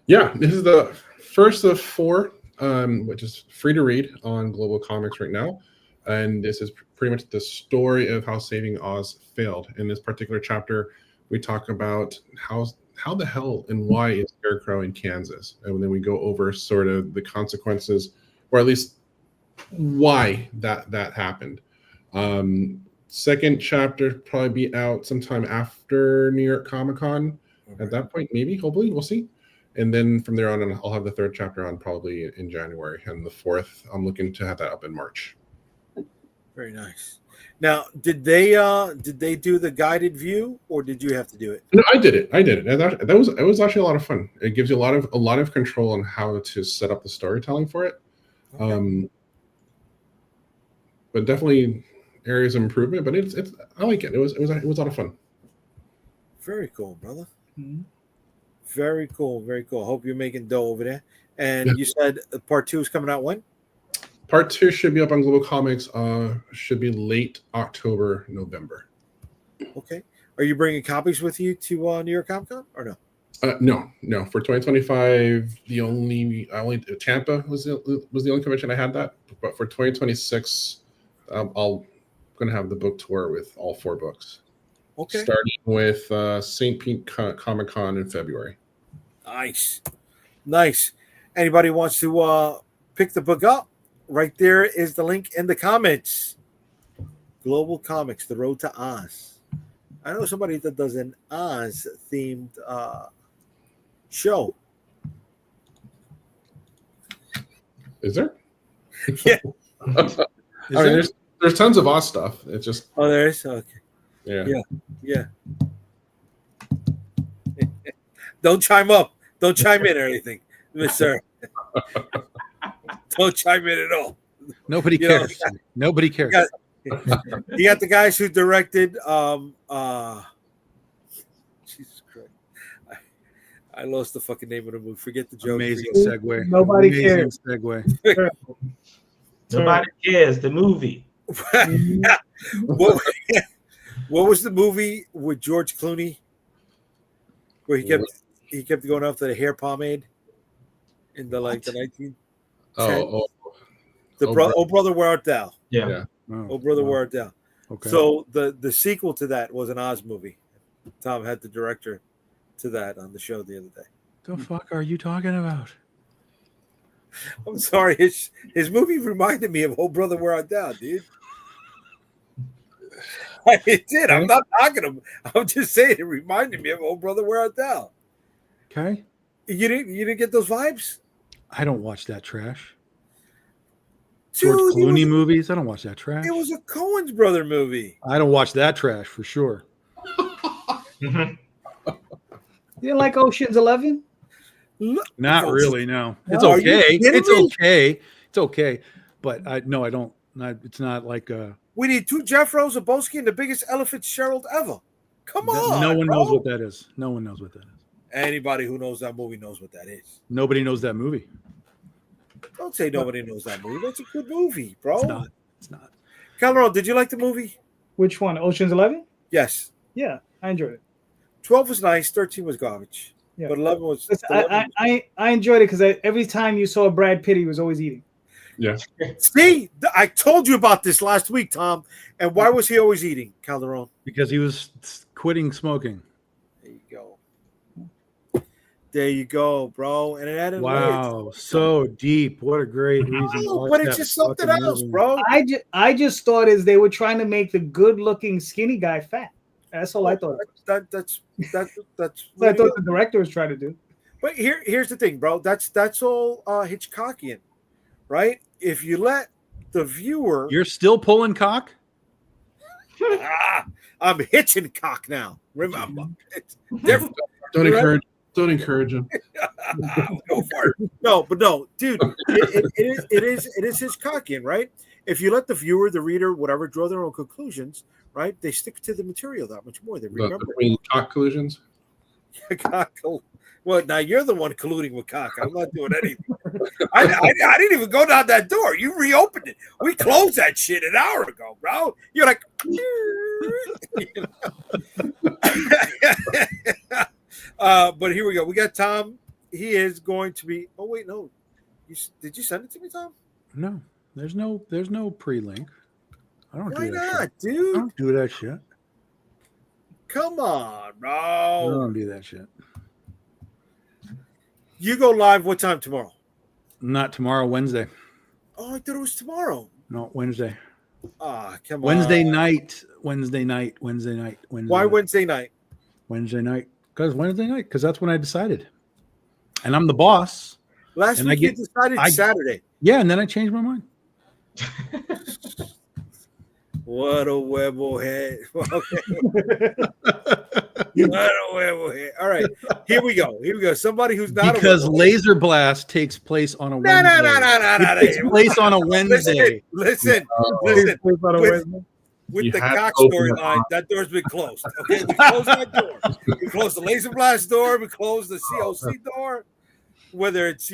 Speaker 3: Yeah, this is the first of 4, which is free to read on Global Comics right now. And this is pretty much the story of how Saving Oz failed. In this particular chapter, we talk about how the hell and why is Scarecrow in Kansas? And then we go over sort of the consequences, or at least why that happened. Second chapter probably be out sometime after New York Comic Con. At that point, maybe, hopefully, we'll see. And then from there on, I'll have the 3rd chapter on probably in January, and the 4th, I'm looking to have that up in March.
Speaker 1: Very nice. Now, did they do the guided view, or did you have to do it?
Speaker 3: No, I did it. And it was actually a lot of fun. It gives you a lot of control on how to set up the storytelling for it. Okay. But definitely areas of improvement. But it's I like it. It was a lot of fun.
Speaker 1: Very cool, brother.
Speaker 4: Mhm.
Speaker 1: Very cool. Very cool. Hope you're making dough over there. And you said part 2 is coming out when?
Speaker 3: Part 2 should be up on Global Comics. Should be late October, November.
Speaker 1: Okay. Are you bringing copies with you to New York Comic Con or no?
Speaker 3: No. For 2025, the only Tampa was the only convention I had that. But for 2026, I'm going to have the book tour with all 4 books.
Speaker 1: Okay.
Speaker 3: Starting with St. Pete Comic Con in February.
Speaker 1: Nice. Anybody wants to pick the book up? Right there is the link in the comments. Global Comics, The Road to Oz. I know somebody that does an Oz-themed show.
Speaker 3: Is there?
Speaker 1: Yeah.
Speaker 3: There's tons of Oz stuff. It's just
Speaker 1: there is? Okay.
Speaker 3: Yeah.
Speaker 1: Don't chime up. Don't chime in or anything, Mr. Don't chime in at all.
Speaker 5: Nobody cares. Nobody cares.
Speaker 1: You got the guys who directed Jesus Christ. I lost the fucking name of the movie. Forget the joke.
Speaker 5: Amazing segue.
Speaker 4: Nobody
Speaker 5: Amazing
Speaker 4: cares.
Speaker 5: Segue.
Speaker 2: Nobody cares. The movie.
Speaker 1: What was the movie with George Clooney where he kept going after the hair pomade in the 19
Speaker 3: Oh,
Speaker 1: Brother, Where Art Thou?
Speaker 2: Yeah.
Speaker 1: Oh Brother, Where Art Thou?
Speaker 5: Okay.
Speaker 1: So the sequel to that was an Oz movie. Tom had the director to that on the show the other day.
Speaker 5: The fuck are you talking about?
Speaker 1: I'm sorry, his movie reminded me of Oh Brother, Where Art Thou, dude. It did. I'm not knocking him. I'm just saying it reminded me of Oh Brother, Where Art Thou?
Speaker 5: Okay.
Speaker 1: You didn't get those vibes?
Speaker 5: I don't watch that trash.
Speaker 1: Dude,
Speaker 5: George Clooney movies. I don't watch that trash.
Speaker 1: It was a Coen's brother movie.
Speaker 5: I don't watch that trash for sure.
Speaker 4: You didn't like Ocean's 11?
Speaker 5: Not really. No, it's
Speaker 1: Are you
Speaker 5: okay.
Speaker 1: kidding
Speaker 5: It's
Speaker 1: me?
Speaker 5: okay. It's okay. But I don't. It's not like
Speaker 1: We need 2 Jeff Rosaboski and the biggest Ella Fitzgerald ever. Come on.
Speaker 5: no one
Speaker 1: bro.
Speaker 5: knows what that is. No one knows what that is.
Speaker 1: Anybody who knows that movie knows what that is.
Speaker 5: Nobody knows that movie.
Speaker 1: Don't say nobody knows that movie. That's a good movie, bro.
Speaker 5: It's not.
Speaker 1: Calderon, did you like the movie?
Speaker 4: Which one? Ocean's 11?
Speaker 1: Yes.
Speaker 4: Yeah, I enjoyed it.
Speaker 1: 12 was nice. 13 was garbage.
Speaker 4: Yeah.
Speaker 1: But 11 was.
Speaker 4: Listen, I enjoyed it because every time you saw Brad Pitt, he was always eating.
Speaker 3: yeah.
Speaker 1: See, I told you about this last week, Tom. And why was he always eating, Calderon?
Speaker 5: Because he was quitting smoking.
Speaker 1: There you go. There you go, bro. And it added
Speaker 5: Wow, so deep. What a great reason. to watch
Speaker 1: but it's
Speaker 5: that
Speaker 1: just something
Speaker 5: fucking
Speaker 1: else,
Speaker 5: movie.
Speaker 1: bro.
Speaker 4: I just thought is they were trying to make the good-looking skinny guy fat. That's all I thought.
Speaker 1: That's
Speaker 4: That's what I thought the director was trying to do.
Speaker 1: But here's the thing, bro. That's all Hitchcockian, right? If you let the viewer,
Speaker 5: You're still pulling cock?
Speaker 1: I'm hitching cock now. Remember, it's different.
Speaker 3: Don't encourage him.
Speaker 1: Go for it. No, dude, it is Hitchcockian, right? If you let the viewer, the reader, whatever, draw their own conclusions, right? They stick to the material that much more. They remember.
Speaker 3: Between cock collisions.
Speaker 1: Cock. Well, now you're the one colluding with cock. I'm not doing anything. I didn't even go down that door. You reopened it. We closed that shit an hour ago, bro. You're like, but here we go. We got Tom he is going to be. Oh wait, no. Did you send it to me, Tom?
Speaker 5: No, there's no pre-link. I don't
Speaker 1: Why
Speaker 5: do that
Speaker 1: not,
Speaker 5: shit. I
Speaker 1: dude?
Speaker 5: don't do that shit.
Speaker 1: Come on,
Speaker 5: I
Speaker 1: bro.
Speaker 5: don't do that shit.
Speaker 1: You go live what time tomorrow?
Speaker 5: Not tomorrow, Wednesday.
Speaker 1: Oh, I thought it was tomorrow.
Speaker 5: No, Wednesday.
Speaker 1: Ah, come
Speaker 5: Wednesday
Speaker 1: on.
Speaker 5: night. Wednesday night.
Speaker 1: Why
Speaker 5: night.
Speaker 1: Wednesday night?
Speaker 5: Wednesday night. Because that's when I decided. And I'm the boss.
Speaker 1: Last
Speaker 5: And
Speaker 1: week you decided Saturday.
Speaker 5: Yeah, and then I changed my mind.
Speaker 1: What a huevo head. Okay. What a huevo head. All right. Here we go. Somebody who's not
Speaker 5: because Laser Blast takes place on a Wednesday.
Speaker 1: No.
Speaker 5: It takes place on a Wednesday.
Speaker 1: Listen. With
Speaker 3: You
Speaker 1: the
Speaker 3: had
Speaker 1: cock
Speaker 3: to open it
Speaker 1: storyline,
Speaker 3: up.
Speaker 1: that door's been closed. Okay, we closed that door. We closed the Laser Blast door. We closed the COC door. Whether it's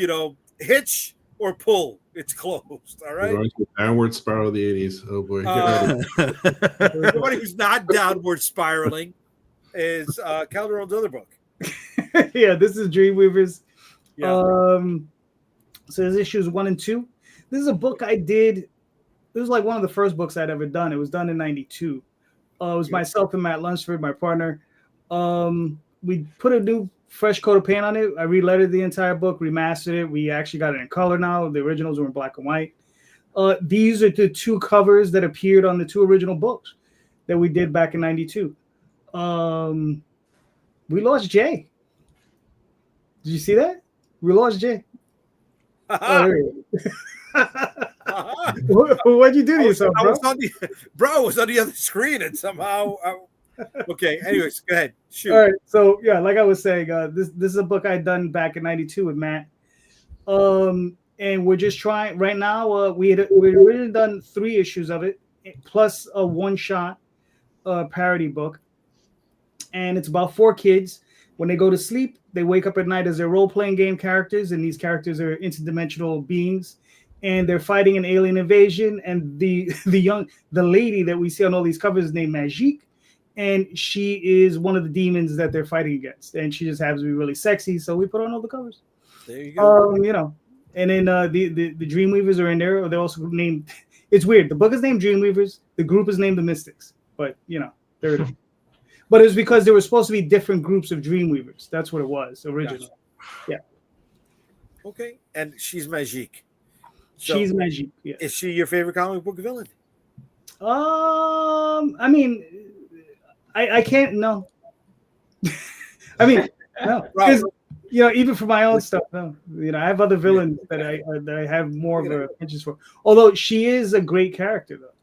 Speaker 1: hitch or pull, it's closed. All
Speaker 3: We're
Speaker 1: right.
Speaker 3: going to downward spiral of the 80s. Oh boy. Get ready.
Speaker 1: Somebody who's not downward spiraling is Calderon's other book.
Speaker 4: Yeah, this is Dreamweavers.
Speaker 1: Yeah.
Speaker 4: So there's issues 1 and 2. This is a book I did. This was like one of the first books I'd ever done. It was done in '92. It was myself and Matt Lunsford, my partner. We put a new fresh coat of paint on it. I relettered the entire book, remastered it. We actually got it in color now. The originals were in black and white. These are the 2 covers that appeared on the 2 original books that we did back in '92. We lost Jay. Did you see that? We lost Jay. What'd you do to yourself, bro?
Speaker 1: I was on the other screen, and somehow. Okay. Anyways, go ahead. Shoot.
Speaker 4: All right. So yeah, like I was saying, this is a book I'd done back in '92 with Matt. And we're just trying right now. We'd already done 3 issues of it, plus a one-shot parody book, and it's about 4 kids. When they go to sleep, they wake up at night as their role-playing game characters, and these characters are interdimensional beings, and they're fighting an alien invasion. And the lady that we see on all these covers is named Magique, and she is one of the demons that they're fighting against, and she just happens to be really sexy, so we put her on all the covers.
Speaker 1: There you go.
Speaker 4: And then the Dreamweavers are in there. They're also named. It's weird. The book is named Dreamweavers. The group is named the Mystics, but they're. But it was because there were supposed to be different groups of Dreamweavers. That's what it was originally. Gotcha. Yeah.
Speaker 1: Okay, and she's Magique. So
Speaker 4: she's Magique. Yeah.
Speaker 1: Is she your favorite comic book villain?
Speaker 4: I mean, I can't no. I mean, no, because even for my own stuff, no. I have other villains that I have more of a interest for. Although she is a great character though,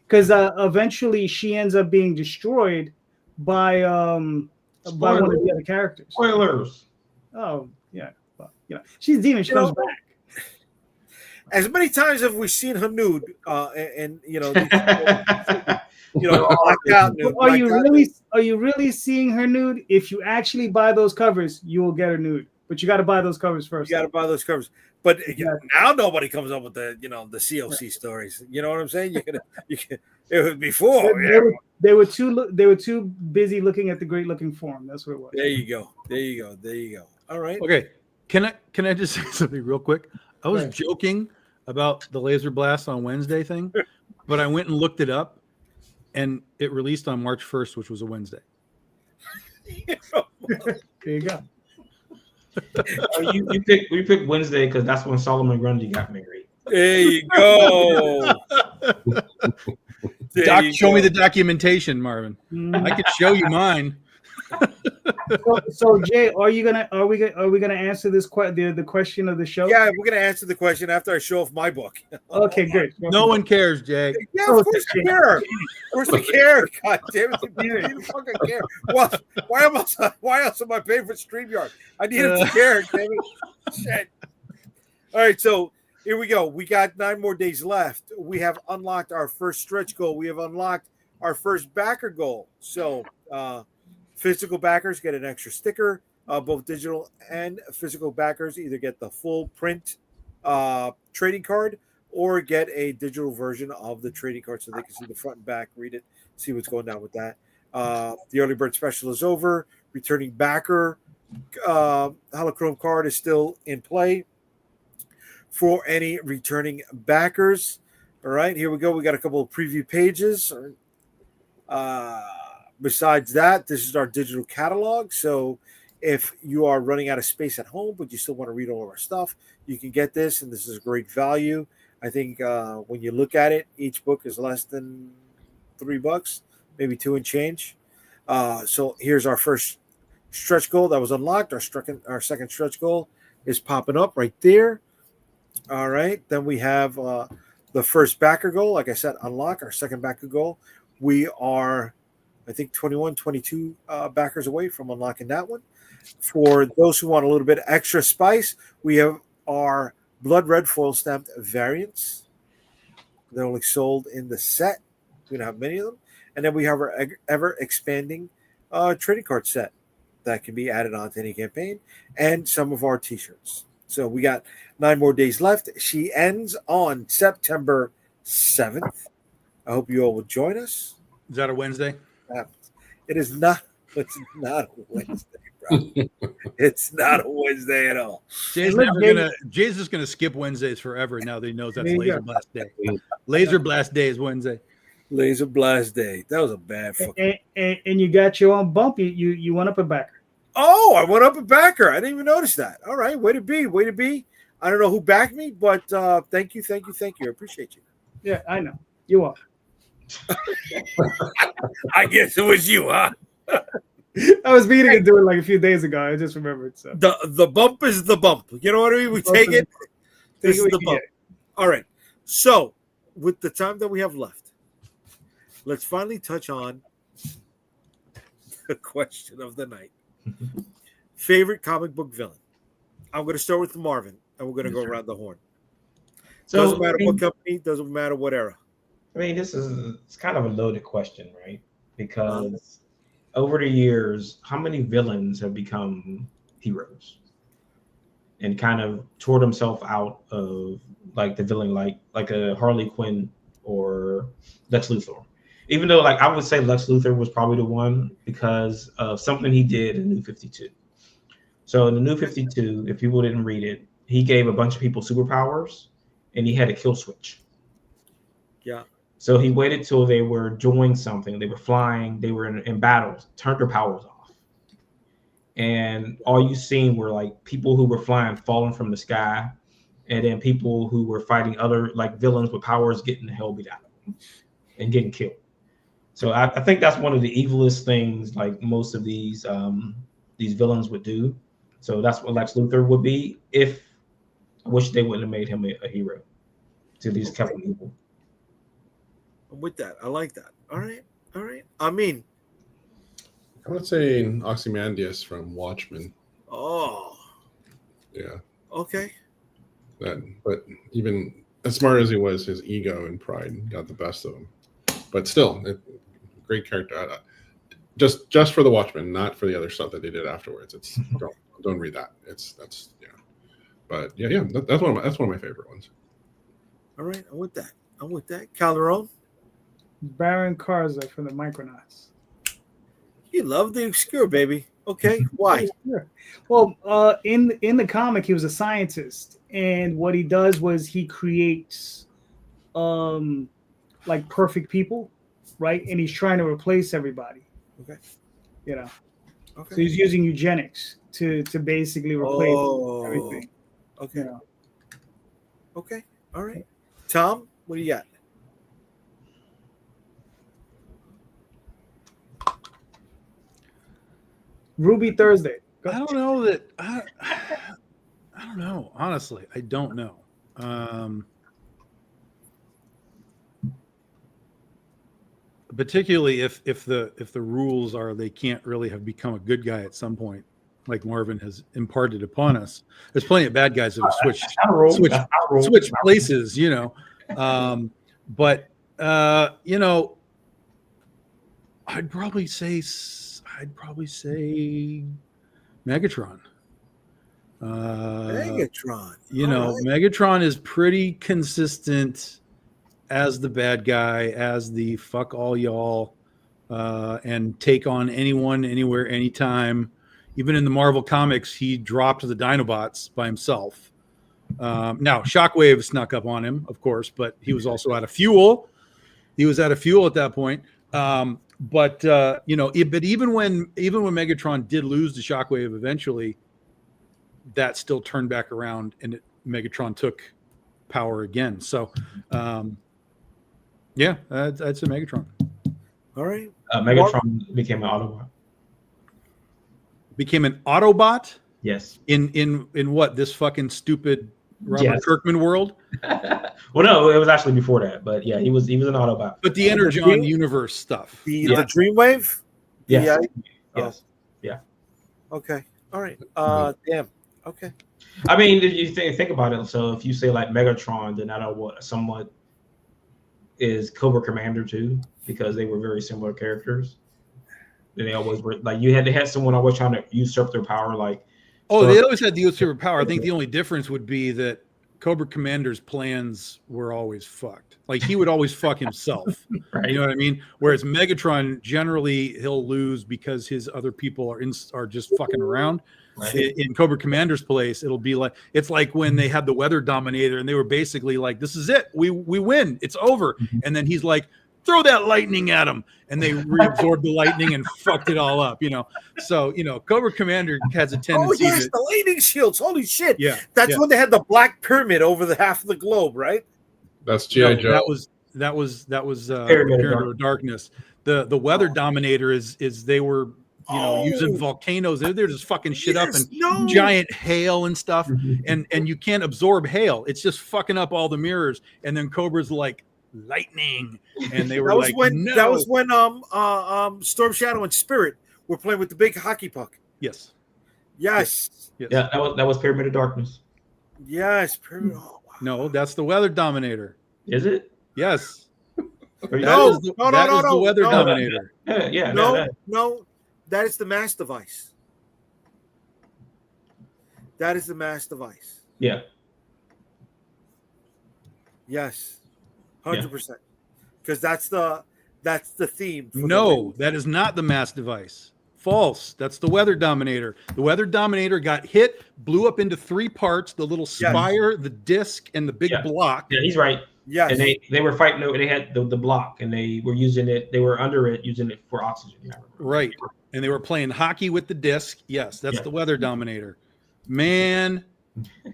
Speaker 4: because eventually she ends up being destroyed by one of the other characters.
Speaker 2: Spoilers.
Speaker 4: Oh yeah, well, she's a demon. She comes back.
Speaker 1: As many times have we seen her nude, and blacked out nude.
Speaker 4: Are you really seeing her nude? If you actually buy those covers, you will get her nude. But you got to buy those covers first.
Speaker 1: You got to buy those covers. But now nobody comes up with the COC stories. You know what I'm saying? You can. It was before.
Speaker 4: They were too busy looking at the great looking form. That's what it was.
Speaker 1: There you go. All right.
Speaker 5: Okay. Can I just say something real quick? I was joking about the Laser Blast on Wednesday thing, but I went and looked it up, and it released on March 1st, which was a Wednesday.
Speaker 4: There you go.
Speaker 2: You picked Wednesday because that's when Solomon Grundy got married.
Speaker 1: There you go.
Speaker 5: Show me the documentation, Marvin. I could show you mine.
Speaker 4: So Jay, are we gonna answer this the question of the show?
Speaker 1: Yeah, we're gonna answer the question after I show off my book.
Speaker 4: Okay, good.
Speaker 5: No one cares, Jay.
Speaker 1: Yeah, of course we care. Of course we care. God damn it, you fucking care. Why else am I paying for StreamYard? I need him to care. Damn it. Shit. All right, so here we go. We got 9 more days left. We have unlocked our first stretch goal. We have unlocked our first backer goal. So. Physical backers get an extra sticker. Both digital and physical backers either get the full print trading card or get a digital version of the trading card so they can see the front and back, read it, see what's going down with that. The early bird special is over. Returning backer holochrome card is still in play for any returning backers. All right, here we go. We got a couple of preview pages. Besides that, this is our digital catalog. So if you are running out of space at home, but you still want to read all of our stuff, you can get this, and this is a great value. I think when you look at it, each book is less than $3, maybe two and change. So here's our first stretch goal that was unlocked. Our second stretch goal is popping up right there. All right. Then we have the first backer goal. Like I said, unlock our second backer goal. We are, I think, 21, 22 backers away from unlocking that one. For those who want a little bit extra spice, we have our blood red foil stamped variants. They're only sold in the set. We don't have many of them. And then we have our ever expanding trading card set that can be added on to any campaign, and some of our t-shirts. So we got 9 more days left. She ends on September 7th. I hope you all will join us.
Speaker 5: Is that a Wednesday?
Speaker 1: It is not. It's not a Wednesday, bro. It's not a Wednesday at all.
Speaker 5: Jay's just gonna skip Wednesdays forever now that he knows that's Laser Blast Day. Laser Blast Day is Wednesday.
Speaker 1: Laser Blast Day. That was a bad fucking.
Speaker 4: And you got your own bump. You went up a backer.
Speaker 1: Oh, I went up a backer. I didn't even notice that. All right, way to be. I don't know who backed me, but thank you. I appreciate you.
Speaker 4: Yeah, I know. You are.
Speaker 1: I guess it was you, huh?
Speaker 4: I was meaning to do it like a few days ago. I just remembered. So
Speaker 1: the bump is the bump. You know what I mean? We take it. This is the bump. All right. So, with the time that we have left, let's finally touch on the question of the night. Favorite comic book villain? I'm going to start with Marvin, and we're going to go around the horn. So, doesn't matter what company, doesn't matter what era.
Speaker 2: I mean, it's kind of a loaded question, right? Because over the years, how many villains have become heroes and kind of tore themselves out of like the villain, like a Harley Quinn or Lex Luthor? Even though, like, I would say Lex Luthor was probably the one because of something he did in New 52. So in the New 52, if people didn't read it, he gave a bunch of people superpowers and he had a kill switch.
Speaker 1: Yeah.
Speaker 2: So he waited till they were doing something. They were flying. They were in battles, turned their powers off. And all you seen were like people who were flying, falling from the sky. And then people who were fighting other like villains with powers getting the hell beat out of them and getting killed. So I think that's one of the evilest things like most of these villains would do. So that's what Lex Luthor would be. If I wish they wouldn't have made him a hero to these couple people.
Speaker 1: I'm with that. I like that. All right. I mean,
Speaker 3: I would say Ozymandias from Watchmen.
Speaker 1: Oh.
Speaker 3: Yeah.
Speaker 1: Okay.
Speaker 3: But even as smart as he was, his ego and pride got the best of him. But still, great character. Just for the Watchmen, not for the other stuff that they did afterwards. It's don't read that. That's yeah. But yeah, that's one of my favorite ones.
Speaker 1: All right, I'm with that. Calderon.
Speaker 4: Baron Karza from the Micronauts.
Speaker 1: You love the obscure, baby. Okay, why?
Speaker 4: Well, in the comic, he was a scientist, and what he does was he creates like perfect people, right? And he's trying to replace everybody.
Speaker 1: Okay.
Speaker 4: You know.
Speaker 1: Okay.
Speaker 4: So he's using eugenics to basically replace everything.
Speaker 1: Okay.
Speaker 4: You know?
Speaker 1: Okay. All right. Tom, what do you got?
Speaker 4: Ruby Thursday.
Speaker 5: I don't know that. I don't know. Honestly, I don't know. Particularly if the rules are they can't really have become a good guy at some point, like Marvin has imparted upon us. There's plenty of bad guys that have switched places, you know. But you know, I'd probably say Megatron.
Speaker 1: Megatron.
Speaker 5: You know, right. Megatron is pretty consistent as the bad guy, as the fuck all y'all, and take on anyone, anywhere, anytime. Even in the Marvel comics, he dropped the Dinobots by himself. Now, Shockwave snuck up on him, of course, but he was also out of fuel. He was out of fuel at that point. But even when Megatron did lose to Shockwave eventually, that still turned back around, and Megatron took power again. So, yeah, I'd say Megatron.
Speaker 1: All right.
Speaker 2: Megatron became an Autobot.
Speaker 5: Became an Autobot?
Speaker 2: Yes.
Speaker 5: In what, this fucking stupid Robert Kirkman world?
Speaker 2: Well, no, it was actually before that, but yeah, he was an Autobot.
Speaker 5: But the Energon universe stuff.
Speaker 1: The Dreamwave?
Speaker 2: Yes.
Speaker 1: Yes.
Speaker 2: Yeah.
Speaker 1: Okay. All right. Damn. Okay.
Speaker 2: I mean, if you think about it, so if you say like Megatron, then I know what somewhat is Cobra Commander too, because they were very similar characters. They always were like they had someone always trying to usurp their power, like.
Speaker 5: They always had the usurper power. I think the only difference would be that Cobra Commander's plans were always fucked. Like he would always fuck himself.
Speaker 2: Right.
Speaker 5: You know what I mean? Whereas Megatron, generally he'll lose because his other people are just fucking around.
Speaker 2: Right.
Speaker 5: In Cobra Commander's place, it'll be like it's like when they had the Weather Dominator and they were basically like, "This is it, we win, it's over." And then he's like, "Throw that lightning at him," and they reabsorbed the lightning and fucked it all up. So Cobra Commander has a tendency.
Speaker 1: Oh yes, the lightning shields. Holy shit!
Speaker 5: Yeah,
Speaker 1: that's when they had the black pyramid over the half of the globe, right?
Speaker 3: That's G.I. Joe.
Speaker 5: That was Pyramid of Darkness. The Weather Dominator is they were using volcanoes. They're just fucking shit up and giant hail and stuff. And you can't absorb hail. It's just fucking up all the mirrors. And then Cobra's like lightning, and they were
Speaker 1: that was when Storm Shadow and Spirit were playing with the big hockey puck.
Speaker 5: Yes.
Speaker 2: Yeah, that was Pyramid of Darkness.
Speaker 1: Yes, Pyramid. Oh, wow.
Speaker 5: No, that's the Weather Dominator.
Speaker 2: Is it?
Speaker 5: Yes.
Speaker 1: No,
Speaker 5: the Weather Dominator.
Speaker 1: No, that is the mass device. That is the mass device.
Speaker 2: Yeah.
Speaker 1: Yes. 100%. Because that's the theme.
Speaker 5: No, that is not the mass device. False. That's the Weather Dominator. The Weather Dominator got hit, blew up into 3 parts: the little spire, the disc, and the big block.
Speaker 2: Yeah, he's right.
Speaker 1: Yes.
Speaker 2: And they were fighting over. They had the block, and they were using it. They were under it, using it for oxygen.
Speaker 5: Right. And they were playing hockey with the disc. Yes, that's the Weather Dominator. Man.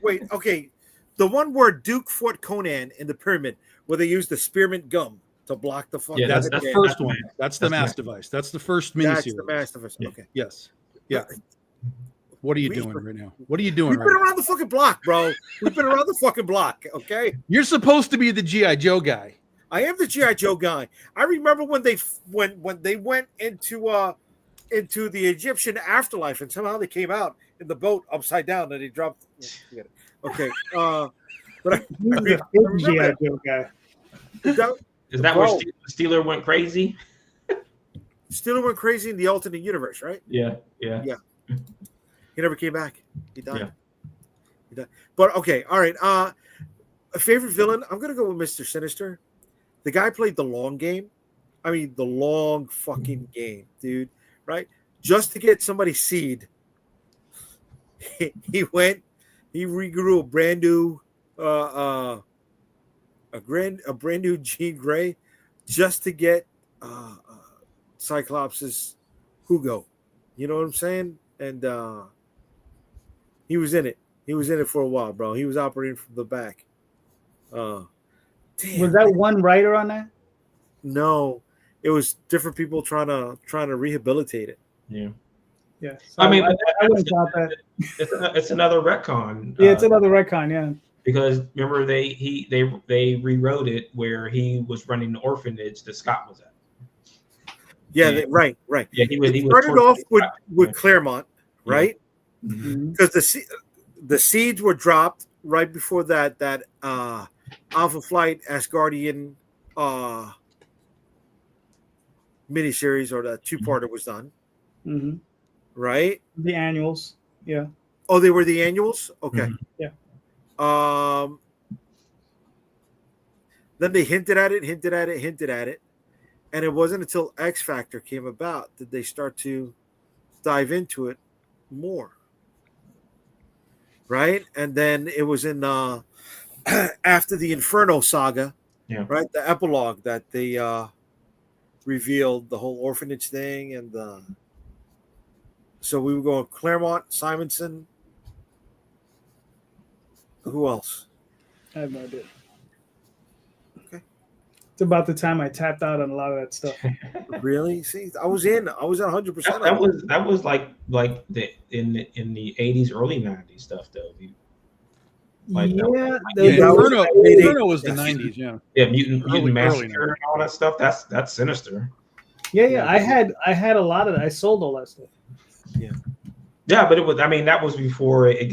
Speaker 1: Wait. Okay. The one where Duke fought Conan in the pyramid, where they used the spearmint gum to block the fuck.
Speaker 5: Yeah, that's the first one. That's the mass device. That's the first miniseries.
Speaker 1: That's the mass device. Okay.
Speaker 5: Yes. Yeah. What are you doing right now? What are you doing?
Speaker 1: We've been around the fucking block, bro. We've been around the fucking block. Okay.
Speaker 5: You're supposed to be the G.I. Joe guy.
Speaker 1: I am the G.I. Joe guy. I remember when they went into the Egyptian afterlife, and somehow they came out in the boat upside down, and they dropped. Okay. But I remember
Speaker 4: G.I. Joe guy.
Speaker 2: Is that where Steeler went crazy?
Speaker 1: Steeler went crazy in the alternate universe, right?
Speaker 2: Yeah.
Speaker 1: He never came back. He died. He died. But okay, all right. A favorite villain? I'm gonna go with Mr. Sinister. The guy played the long game. I mean, the long fucking game, dude. Right? Just to get somebody's seed, he regrew a brand new brand new Jean Grey just to get Cyclops' Hugo. You know what I'm saying? And he was in it. He was in it for a while, bro. He was operating from the back. Damn.
Speaker 4: Was that one writer on that?
Speaker 1: No, it was different people trying to rehabilitate it.
Speaker 2: Yeah.
Speaker 4: Yeah. So
Speaker 2: I mean,
Speaker 4: I wouldn't doubt that.
Speaker 2: It's another retcon.
Speaker 4: Yeah, it's another retcon. Yeah.
Speaker 2: Because remember they rewrote it where he was running the orphanage that Scott was at.
Speaker 1: Yeah, right.
Speaker 2: Yeah, he
Speaker 1: started off with Claremont, right?
Speaker 2: Mm-hmm.
Speaker 1: Because the seeds were dropped right before that Alpha Flight Asgardian miniseries, or the 2-parter was done.
Speaker 4: Mm-hmm.
Speaker 1: Right?
Speaker 4: The annuals. Yeah.
Speaker 1: Oh, they were the annuals? Okay.
Speaker 2: Mm-hmm.
Speaker 4: Yeah.
Speaker 1: Then they hinted at it. And it wasn't until X Factor came about that they start to dive into it more, right? And then it was in after the Inferno saga,
Speaker 2: Yeah.
Speaker 1: right? The epilogue that they revealed the whole orphanage thing, and so we were going Claremont, Simonson. Who else?
Speaker 4: I have no idea.
Speaker 1: Okay.
Speaker 4: It's about the time I tapped out on a lot of that stuff.
Speaker 1: Really? See, I was in 100%.
Speaker 2: That was like the in the 80s, early 90s stuff though. Like
Speaker 4: yeah,
Speaker 5: Inferno was the 90s. Yeah.
Speaker 2: Yeah, Mutant
Speaker 5: Early
Speaker 2: Massacre and all that stuff. That's sinister.
Speaker 4: yeah. I had a lot of that. I sold all that stuff.
Speaker 2: Yeah, but it was. I mean, that was before it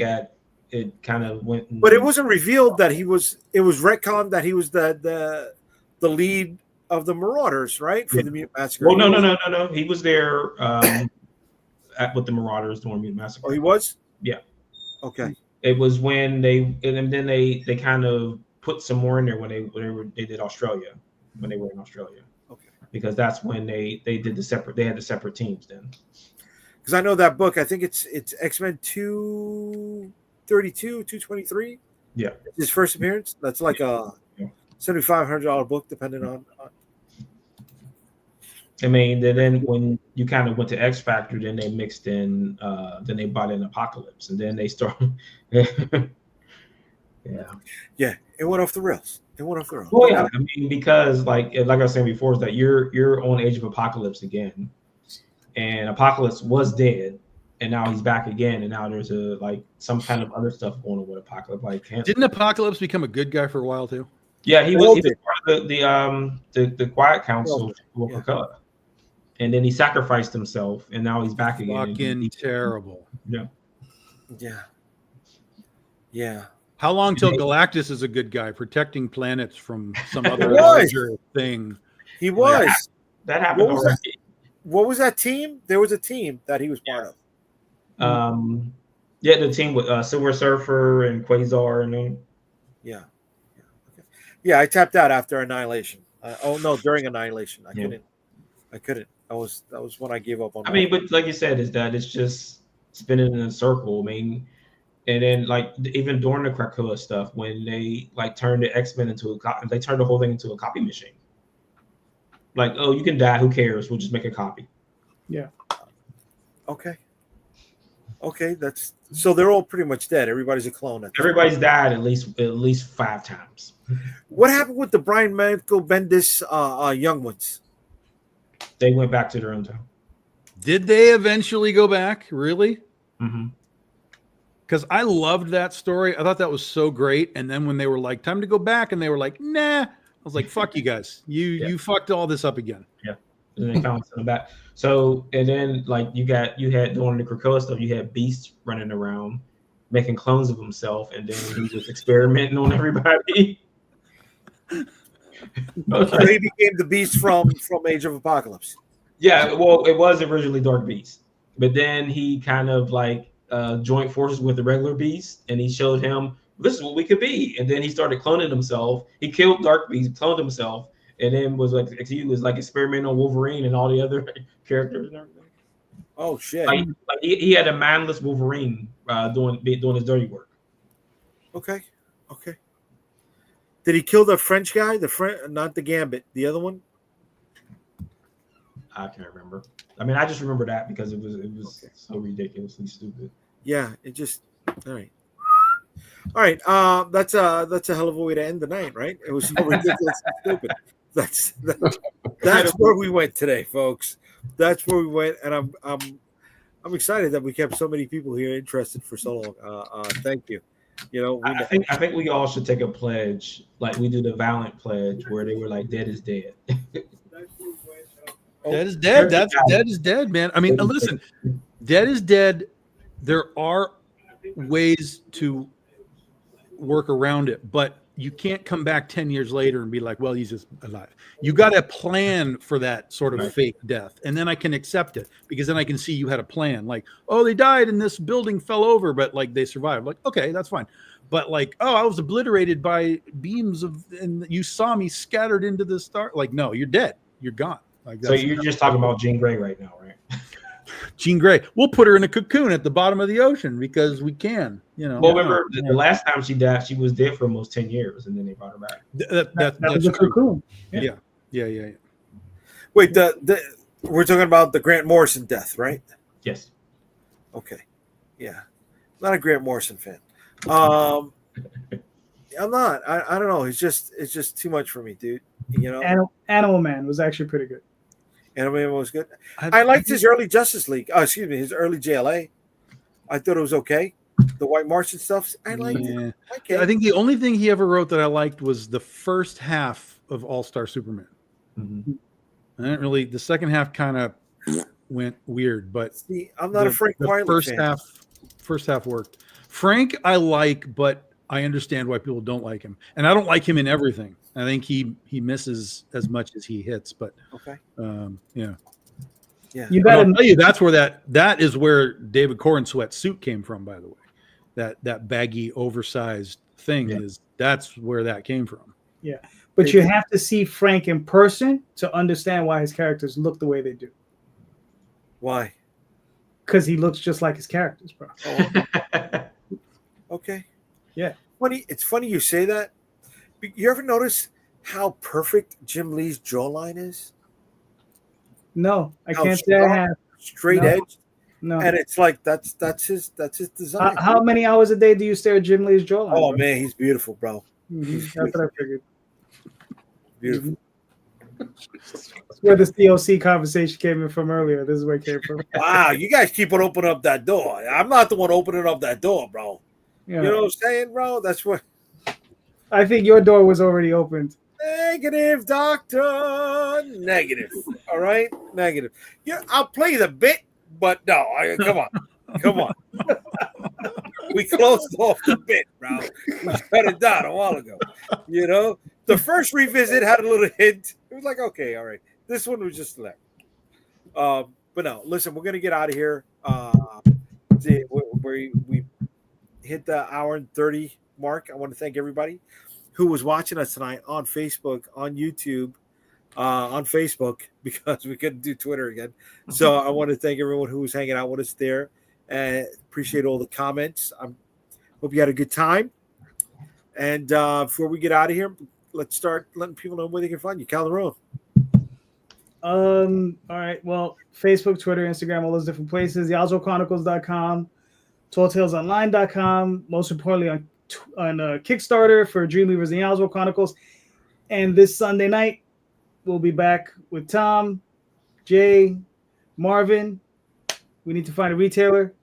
Speaker 2: kind of went.
Speaker 1: But it wasn't revealed that he was. It was retconned that he was the lead of the Marauders, right? For the Mutant Massacre.
Speaker 2: Well, no. He was there with the Marauders during Mutant Massacre.
Speaker 1: Oh, he was.
Speaker 2: Yeah.
Speaker 1: Okay.
Speaker 2: It was when then they kind of put some more in there when they did Australia, when they were in Australia.
Speaker 1: Okay.
Speaker 2: Because that's when they did they had the separate teams then.
Speaker 1: Because I know that book. I think it's X-Men 232, 223.
Speaker 2: Yeah.
Speaker 1: His first appearance. That's like a $7,500 book, depending on.
Speaker 2: I mean, then when you kind of went to X Factor, then they mixed in, then they brought in Apocalypse, and then they started.
Speaker 1: Yeah, it went off the rails.
Speaker 2: Well, yeah, I mean, because like I was saying before, is that you're on Age of Apocalypse again, and Apocalypse was dead, and now he's back again, and now there's some kind of other stuff going on with Apocalypse. Like,
Speaker 5: didn't Apocalypse become a good guy for a while too?
Speaker 2: Yeah, he was part of the Quiet Council of Krakoa. And then he sacrificed himself, and now he's back again.
Speaker 5: Fucking terrible.
Speaker 1: Yeah.
Speaker 5: How long till Galactus is a good guy, protecting planets from some other larger thing?
Speaker 1: He was.
Speaker 2: That happened already.
Speaker 1: What was that team? There was a team that he was part of.
Speaker 2: The team with Silver Surfer and Quasar and them.
Speaker 1: Yeah. Okay. Yeah, I tapped out after Annihilation. During Annihilation, I couldn't. That was when I gave up on.
Speaker 2: I mean, but like you said, is that it's just spinning in a circle. I mean, and then like even during the Krakoa stuff, when they like turned the X-Men they turned the whole thing into a copy machine. Like, oh, you can die. Who cares? We'll just make a copy.
Speaker 4: Yeah.
Speaker 1: Okay. That's so they're all pretty much dead. Everybody's a clone.
Speaker 2: Everybody's died at least 5 times.
Speaker 1: What happened with the Brian Michael Bendis young ones?
Speaker 2: They went back to their own town.
Speaker 5: Did they eventually go back? Really?
Speaker 2: Mm-hmm.
Speaker 5: Because I loved that story. I thought that was so great. And then when they were like, time to go back, and they were like, nah. I was like, fuck you guys. You fucked all this up again.
Speaker 2: Yeah. And they found something back. So, and then like you had during the Krakoa stuff, you had Beast running around making clones of himself, and then he was just experimenting on everybody.
Speaker 1: So he became the Beast from Age of Apocalypse.
Speaker 2: Yeah, well, it was originally Dark Beast, but then he kind of like joined forces with the regular Beast, and he showed him this is what we could be. And then he started cloning himself. He killed Dark Beast, cloned himself, and then was like experimenting on Wolverine and all the other characters and everything.
Speaker 1: Oh shit!
Speaker 2: Like he had a mindless Wolverine doing his dirty work.
Speaker 1: Okay. Did he kill the French guy? Not the Gambit, the other one?
Speaker 2: I can't remember. I mean, I just remember that because it was so ridiculously stupid.
Speaker 1: Yeah, it just all right. That's a hell of a way to end the night, right? It was so ridiculous and stupid. That's where we went today, folks. That's where we went, and I'm excited that we kept so many people here interested for so long. Thank you. You know,
Speaker 2: I think we all should take a pledge, like we do the Valiant pledge, where they were like, "Dead is dead."
Speaker 5: Dead is dead. Dead is dead, man. I mean, listen, dead is dead. There are ways to work around it, but you can't come back 10 years later and be like, well, he's just alive. You got to plan for that sort of fake death. And then I can accept it because then I can see you had a plan. Like, oh, they died and this building fell over, but like they survived. Like, okay, that's fine. But like, oh, I was obliterated by beams and you saw me scattered into the star. Like, no, you're dead. You're gone. Like,
Speaker 2: so you're just talking about Jean Grey right now, right?
Speaker 5: Jean Grey. We'll put her in a cocoon at the bottom of the ocean because we can.
Speaker 2: Well, remember the last time she died, she was dead for almost 10 years, and then they brought her back.
Speaker 4: That was
Speaker 5: That's
Speaker 4: a
Speaker 5: true.
Speaker 4: cocoon.
Speaker 5: Yeah.
Speaker 1: Wait, we're talking about the Grant Morrison death, right?
Speaker 2: Yes.
Speaker 1: Okay. Yeah. Not a Grant Morrison fan. I'm not. I don't know. It's just too much for me, dude.
Speaker 4: Animal Man was actually pretty good.
Speaker 1: Animal Man was good. I liked his early Justice League. His early JLA. I thought it was okay. The White Martian stuff, I liked it. Okay.
Speaker 5: I think the only thing he ever wrote that I liked was the first half of All-Star Superman.
Speaker 2: Mm-hmm.
Speaker 5: I didn't really. The second half kind of went weird, but
Speaker 1: see, I'm not a Frank Wiley fan.
Speaker 5: First half worked. Frank, I like, but I understand why people don't like him, and I don't like him in everything. I think he misses as much as he hits, but
Speaker 1: okay,
Speaker 5: yeah.
Speaker 4: You got to
Speaker 5: tell you that's where that is where David Corenswet's suit came from. By the way, that baggy, oversized thing that's where that came from.
Speaker 4: Yeah, but you have to see Frank in person to understand why his characters look the way they do.
Speaker 1: Why?
Speaker 4: Because he looks just like his characters, bro.
Speaker 1: Oh. Okay.
Speaker 4: Yeah.
Speaker 1: It's funny you say that. You ever notice how perfect Jim Lee's jawline is?
Speaker 4: No, I can't say I have.
Speaker 1: Straight edge.
Speaker 4: No.
Speaker 1: And it's like that's his design.
Speaker 4: How many hours a day do you stare at Jim Lee's jawline?
Speaker 1: Oh man, he's beautiful, bro.
Speaker 4: Mm-hmm. That's what I figured.
Speaker 1: Beautiful.
Speaker 4: That's where the COC conversation came in from earlier. This is where it came from.
Speaker 1: Wow, you guys keep on opening up that door. I'm not the one opening up that door, bro.
Speaker 4: Yeah.
Speaker 1: You know what I'm saying, bro? That's what.
Speaker 4: I think your door was already opened.
Speaker 1: Negative, doctor. Negative. All right, negative. Yeah, I'll play the bit, but no. Come on. We closed off the bit, bro. We shut it down a while ago. The first revisit had a little hint. It was like, okay, all right. This one was just left. But no, listen, we're gonna get out of here. We hit the hour and 30 mark. I want to thank everybody who was watching us tonight on Facebook, on YouTube, on Facebook, because we couldn't do Twitter again. So I want to thank everyone who was hanging out with us there. And appreciate all the comments. I hope you had a good time. And before we get out of here, let's start letting people know where they can find you. Calderon.
Speaker 4: All right. Well, Facebook, Twitter, Instagram, all those different places. YalzoChronicles.com, TallTalesOnline.com. Most importantly, on Kickstarter for Dreamweavers and Yalzo Chronicles. And this Sunday night, we'll be back with Tom, Jay, Marvin. We need to find a retailer.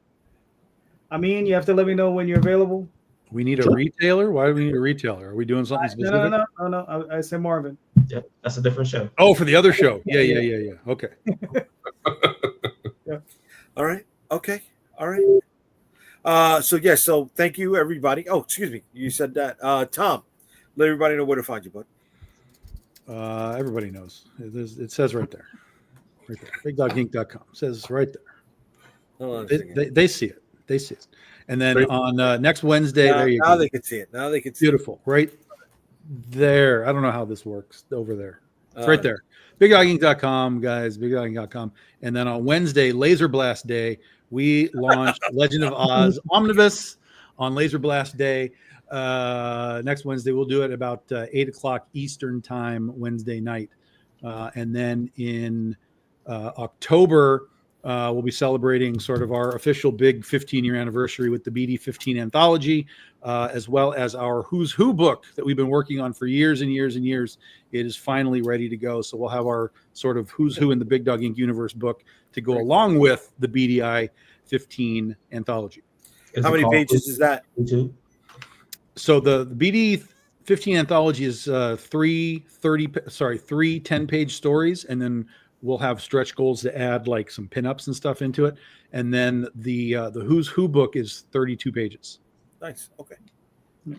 Speaker 4: I mean, you have to let me know when you're available.
Speaker 5: We need a retailer? Why do we need a retailer? Are we doing something specific?
Speaker 4: No. I said Marvin.
Speaker 2: Yeah, that's a different show.
Speaker 5: Oh, for the other show. Yeah. Okay.
Speaker 4: Yeah.
Speaker 1: All right. Okay. All right. So thank you, everybody. Oh, excuse me. You said that. Tom, let everybody know where to find you, bud.
Speaker 5: Everybody knows. It says right there. Right there. BigDogInc.com. It says right there. They see it. They see it. And then on next Wednesday, there you go.
Speaker 1: Now they can see it. Now they can see
Speaker 5: Beautiful. Right there. I don't know how this works over there. It's right there. BigDogInc.com, guys. BigDogInc.com. And then on Wednesday, Laser Blast Day, we launched Legend of Oz Omnibus on Laser Blast Day. Next Wednesday, we'll do it about 8 o'clock Eastern time, Wednesday night. And then in October, we'll be celebrating sort of our official big 15-year anniversary with the BD 15 anthology, as well as our Who's Who book that we've been working on for years and years and years. It is finally ready to go. So we'll have our sort of Who's Who in the Big Dog Inc. universe book to go along with the BDI 15 anthology.
Speaker 1: How many pages is that?
Speaker 5: So the BD 15 anthology is three 10-page stories, and then we'll have stretch goals to add like some pinups and stuff into it. And then the Who's Who book is 32 pages.
Speaker 1: Nice. Okay.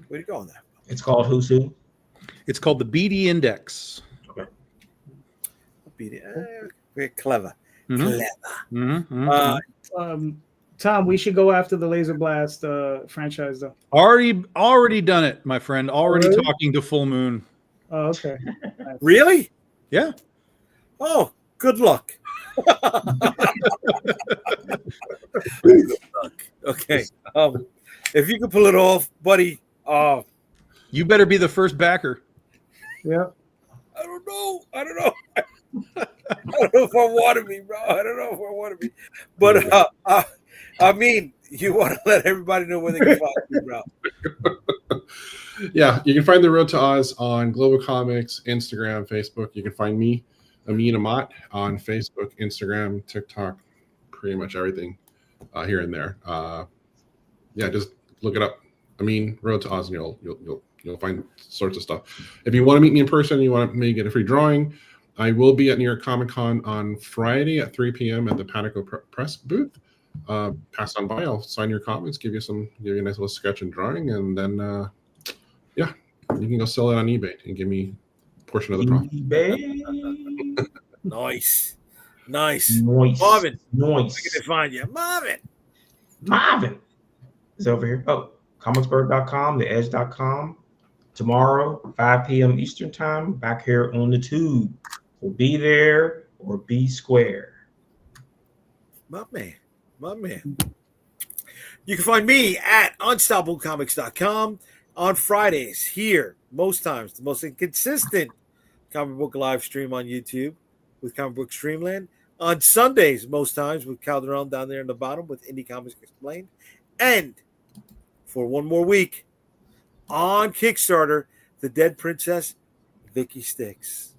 Speaker 1: Way to go on that.
Speaker 2: It's called Who's Who?
Speaker 5: It's called the BD Index.
Speaker 2: Okay.
Speaker 1: Very clever.
Speaker 5: Mm-hmm.
Speaker 1: Clever.
Speaker 4: Tom, we should go after the Laser Blast franchise, though.
Speaker 5: Already done it, my friend. Already
Speaker 4: Really?
Speaker 5: talking to Full Moon.
Speaker 4: Oh, okay.
Speaker 1: Really?
Speaker 5: Yeah.
Speaker 1: Oh, good luck. Okay. If you can pull it off, buddy.
Speaker 5: You better be the first backer.
Speaker 4: Yeah.
Speaker 1: I don't know. I don't know if I want to be, bro. I don't know if I want to be. But I mean, you want to let everybody know where they can find you, bro.
Speaker 3: Yeah, you can find the Road to Oz on Global Comics, Instagram, Facebook. You can find me, Amin Amat, on Facebook, Instagram, TikTok, pretty much everything here and there. Yeah, just look it up. Amin Road to Oz, and you'll find sorts of stuff. If you want to meet me in person, you want me to get a free drawing, I will be at New York Comic Con on Friday at 3 p.m. at the Panico Press booth. Pass on by. I'll sign your comics, give you a nice little sketch and drawing, and then yeah, you can go sell it on eBay and give me a portion of the profit.
Speaker 2: eBay.
Speaker 1: Nice.
Speaker 2: Marvin.
Speaker 1: Where can they find you?
Speaker 2: Marvin is over here. Oh, comicsburg.com, theedge.com. Tomorrow, 5 p.m. Eastern time, back here on the tube. So be there or be square.
Speaker 1: My man. You can find me at unstoppablecomics.com on Fridays here, most times, the most inconsistent comic book live stream on YouTube with Comic Book Streamland. On Sundays, most times, with Calderon down there in the bottom with Indie Comics Explained. And for one more week, on Kickstarter, The Dead Princess, Vicky Sticks.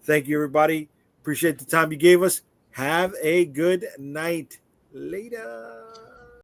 Speaker 1: Thank you, everybody. Appreciate the time you gave us. Have a good night. Later.